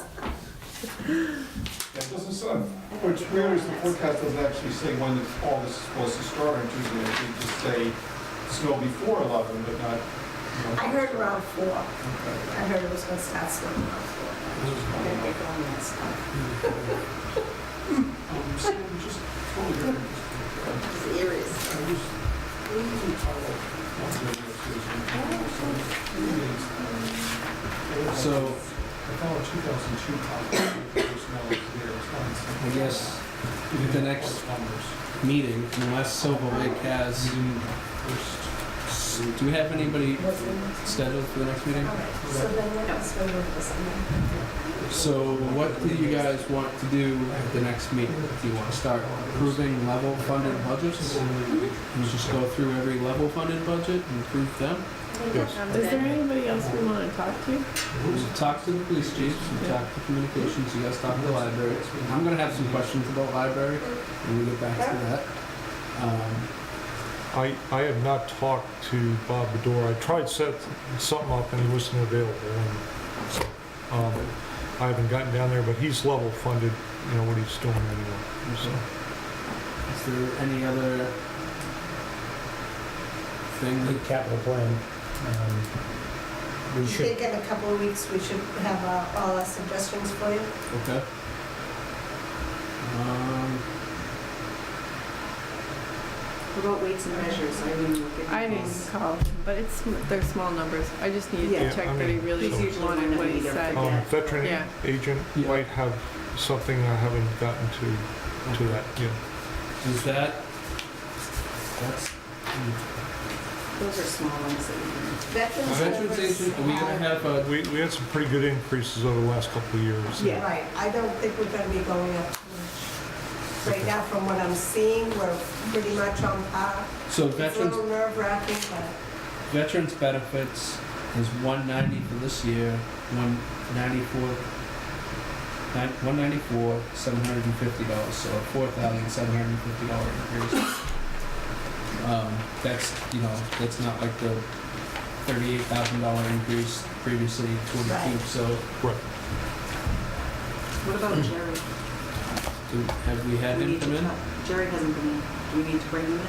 It doesn't sound, what's weird is the forecast doesn't actually say when all this is supposed to start on Tuesday. It just say snow before 11, but not, you know. I heard around 4. Okay. I heard it was gonna start snowing around 4. I'm gonna get on that stuff. Just totally Serious. So I found a 2002 copy. I guess the next meeting, unless Silver Lake has, do we have anybody scheduled for the next meeting? So then we're not going to this. So what do you guys want to do at the next meeting? Do you want to start approving level funded budgets? And just go through every level funded budget and approve them? Yes. Is there anybody else we want to talk to? We talk to the police chiefs, we talk to communications, you guys talk to the library. I'm gonna have some questions about library, and we'll get back to that. I have not talked to Bob Bedore. I tried set something up and he wasn't available. And so, I haven't gotten down there, but he's level funded, you know, what he's doing anyway. So, Is there any other thing The that, capital plan, we I should, think in a couple of weeks, we should have all our suggestions for you. okay? What about weights and measures? I didn't look at. I didn't call, but they're small numbers. I just needed Yeah, to check I that he mean, really He's usually one wanted that what we he don't said. forget. veteran Yeah. agent Yeah. might have something I haven't gotten to that yet. Is that, that's, Those are small ones that we can. veterans numbers, agent, are we gonna have a, We had some pretty good increases over the last couple of years. Yeah. Right, I don't think we're gonna be going up too much. Right now, from what I'm seeing, we're pretty much on par. so It's a veterans, little nerve wracking, but veterans benefits is $190 for this year, $194, $750, so a $4,750 increase. That's, you know, that's not like the $38,000 increase previously to the Right. keep, so Right. What about Jerry? have we had We him need to come in? cut- Jerry hasn't come in. Do we need to bring him in?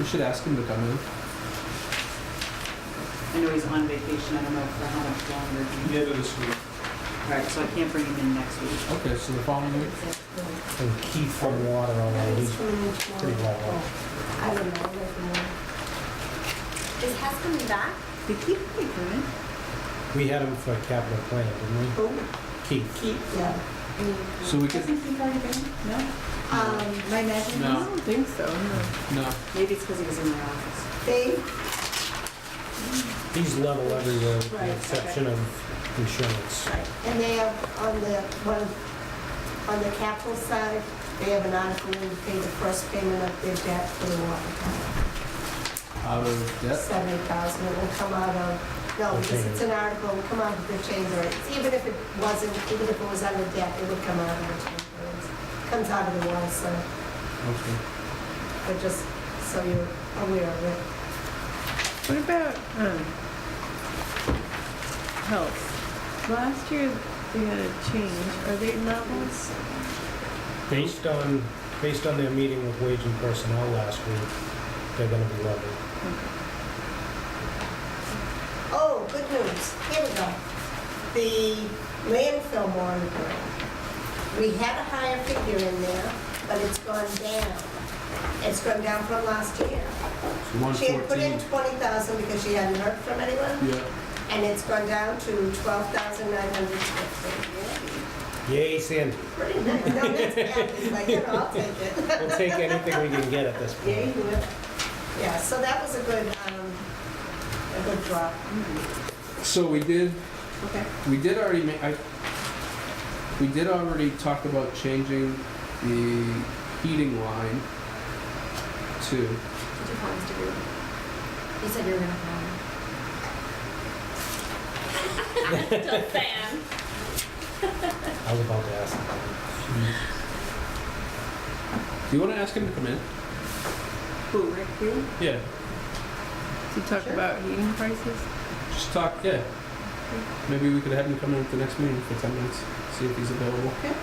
We should ask him to come in. I know he's on vacation. I don't know for how much longer. The end of this week. Right, so I can't bring him in next week. Okay, so the following week? and Keith from water, although he's pretty level. I don't know, nothing more. Is Hess coming back? Did Keith come in? We had him for capital plan, didn't we? Who? Keith. Keith, yeah. So we could, Hasn't Keith already been in? No? Am I imagining No. I this? don't think so, no. no, Maybe it's because he was in my office. Dave? He's level everywhere, with Right, the exception of insurance. Right. And they have, on the capital side, they have an article in to pay the first payment of their debt for the water tower. out of debt. 70,000, it will come out of, no, because it's an article, it will come out of the chamber. Even if it wasn't, even if it was under debt, it would come out of the chamber. It comes out of the water side, Okay. but just so you're aware of it. What about, health? Last year, they had a change. Are they levels? Based on their meeting with wage and personnel last week, they're gonna be level. Oh, good news, here we go. The landfill monitoring, we had a higher figure in there, but it's gone down. It's gone down from last year. So She had put in 114. 20,000 because she hadn't heard from anyone, Yeah. and it's gone down to 12,950. Yay, Sandy. Pretty nice, no, that's bad, but you know, I'll take it. We'll take anything we can get at this Yeah, point. you will. Yeah, so that was a good drop. So we did Okay. We did already talk about changing the heating line to, Did you promise to do? You said you were gonna call. Just saying. I was about to ask him. do you want to ask him to come in? Who, Rick, you? Yeah, To talk about heating prices? just talk, yeah. Maybe we could have him come in at the next meeting for 10 minutes, see if he's available. Okay.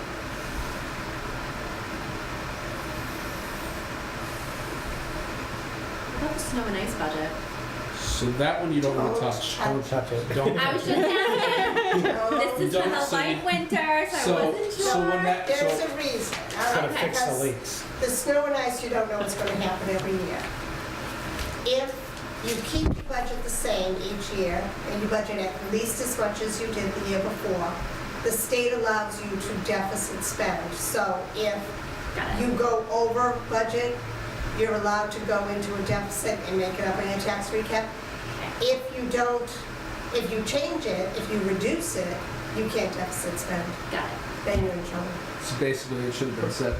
What about the snow and ice budget? So that one you don't want to Oh, touch. Don't touch it, don't. I was just asking. This is for Don't the say- light winter, so I wasn't So when sure. that, There's so, a reason. It's gonna Okay. fix the leaks. The snow and ice, you don't know what's gonna happen every year. If you keep your budget the same each year, and you budget at least as much as you did the year before, the state allows you to deficit spend. So if Got it. You go over budget, you're allowed to go into a deficit and make it up in your tax recap. If you don't, if you change it, if you reduce it, you can't deficit spend, Got it. then you're in trouble. So basically, it should have been set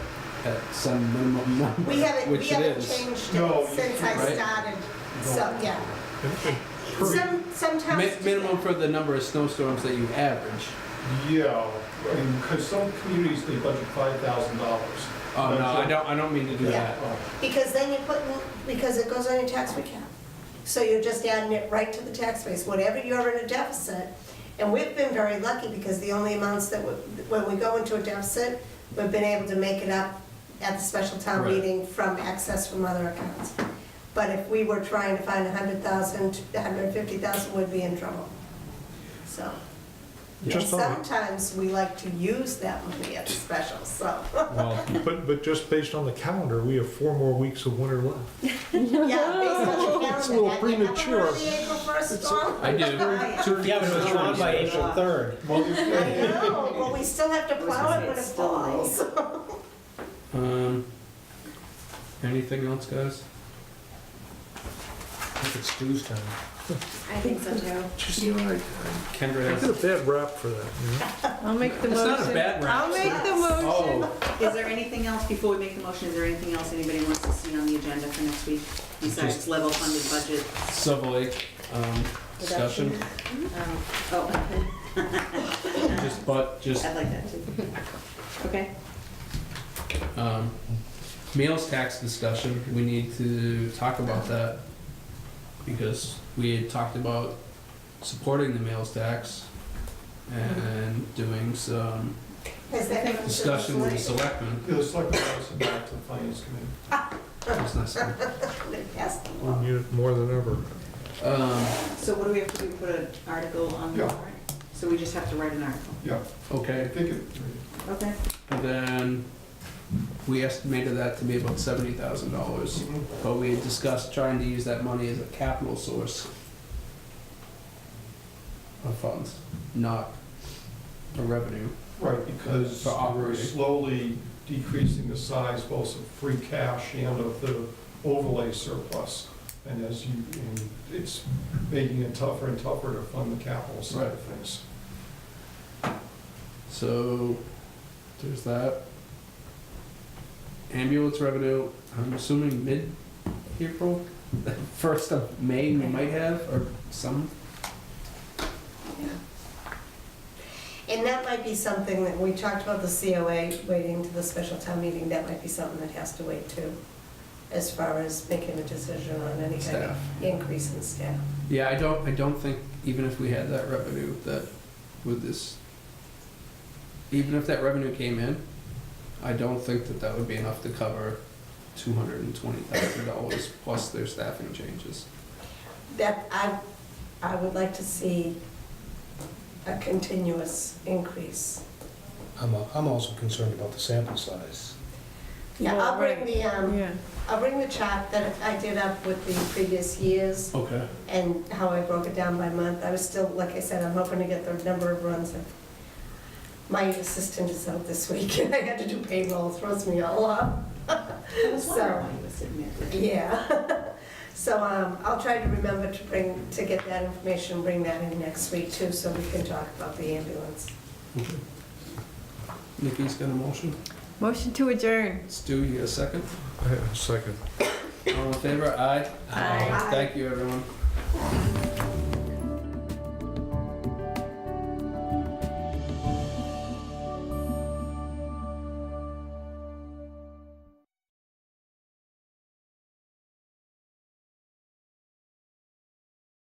at some minimum number, We haven't which it is. changed No, it you since I Right. started, so, yeah. And Sometimes. Minimum for the number of snowstorms that you average. Yeah, I mean, because some communities, they budget $5,000. Oh, no, I don't mean to do Yeah. that. Because then you put, because it goes on your tax recap. So you're just adding it right to the tax base, whatever you're in a deficit. And we've been very lucky because the only amounts that, when we go into a deficit, we've been able to make it up at the special town Right. meeting from excess from other accounts. But if we were trying to find 100,000, 150,000, we'd be in trouble. So. Just on, Sometimes we like to use that money at the special, so. Well, but just based on the calendar, we have 4 more weeks of winter left. Yeah, based on the calendar. It's a little Have you ever premature. heard of the April 1st storm? I do. Yeah, but it was wrong by April 3rd. I know, but we still have to plow it when it falls. Anything else, guys? I think it's Stu's time. I think so too. Just, you know, Kendra I has. get a bad rap for that, you know? I'll make the It's motion. not a bad rap. I'll make the motion. Oh, Is there anything else, before we make the motion, is there anything else anybody wants to see on the agenda for next week? Besides Just- level funded budget? Silver Lake, discussion, Oh, just, I'd like that too. Okay. meals tax discussion, we need to talk about that. Because we had talked about supporting the meals tax and doing some Has that come to discussion with the this selectmen. The selectmen brought it back to the finance committee. That's nice. late? They passed the law. We need it more than ever. So what do we have to do, put an article on the Yeah. warrant? So we just have to write an article? Yeah, I Okay, think it, Okay. and then we estimated that to be about $70,000. But we had discussed trying to use that money as a capital source of funds, not a revenue. right, because For operating. we're slowly decreasing the size both of free cash and of the overlay surplus. And as you, and it's making it tougher and tougher to fund the capital side of things. So there's that. Ambulance revenue, I'm assuming mid-April, 1st of May we might have, or some. And that might be something that, we talked about the COA waiting to the special town meeting, that might be something that has to wait too, as far as making a decision on any kind of Staff. increase in staff. Yeah, I don't think, even if we had that revenue, that with this, even if that revenue came in, I don't think that that would be enough to cover $220,000 plus their staffing changes. That, I would like to see a continuous increase. I'm also concerned about the sample size. Yeah, Well, I'll bring right. the, Yeah. I'll bring the chart that I did up with the previous years Okay. and how I broke it down by month. I was still, like I said, I'm hoping to get the number of runs. My assistant is out this week and I had to do payroll, throws me all off. I was So- wondering why you were sitting there. Yeah. So I'll try to remember to get that information, bring that in next week too, so we can talk about the ambulance. Nikki's got a motion. Motion to adjourn. Stu, you got a second? I have a second. All in favor? Aye. Aye. Thank you, everyone.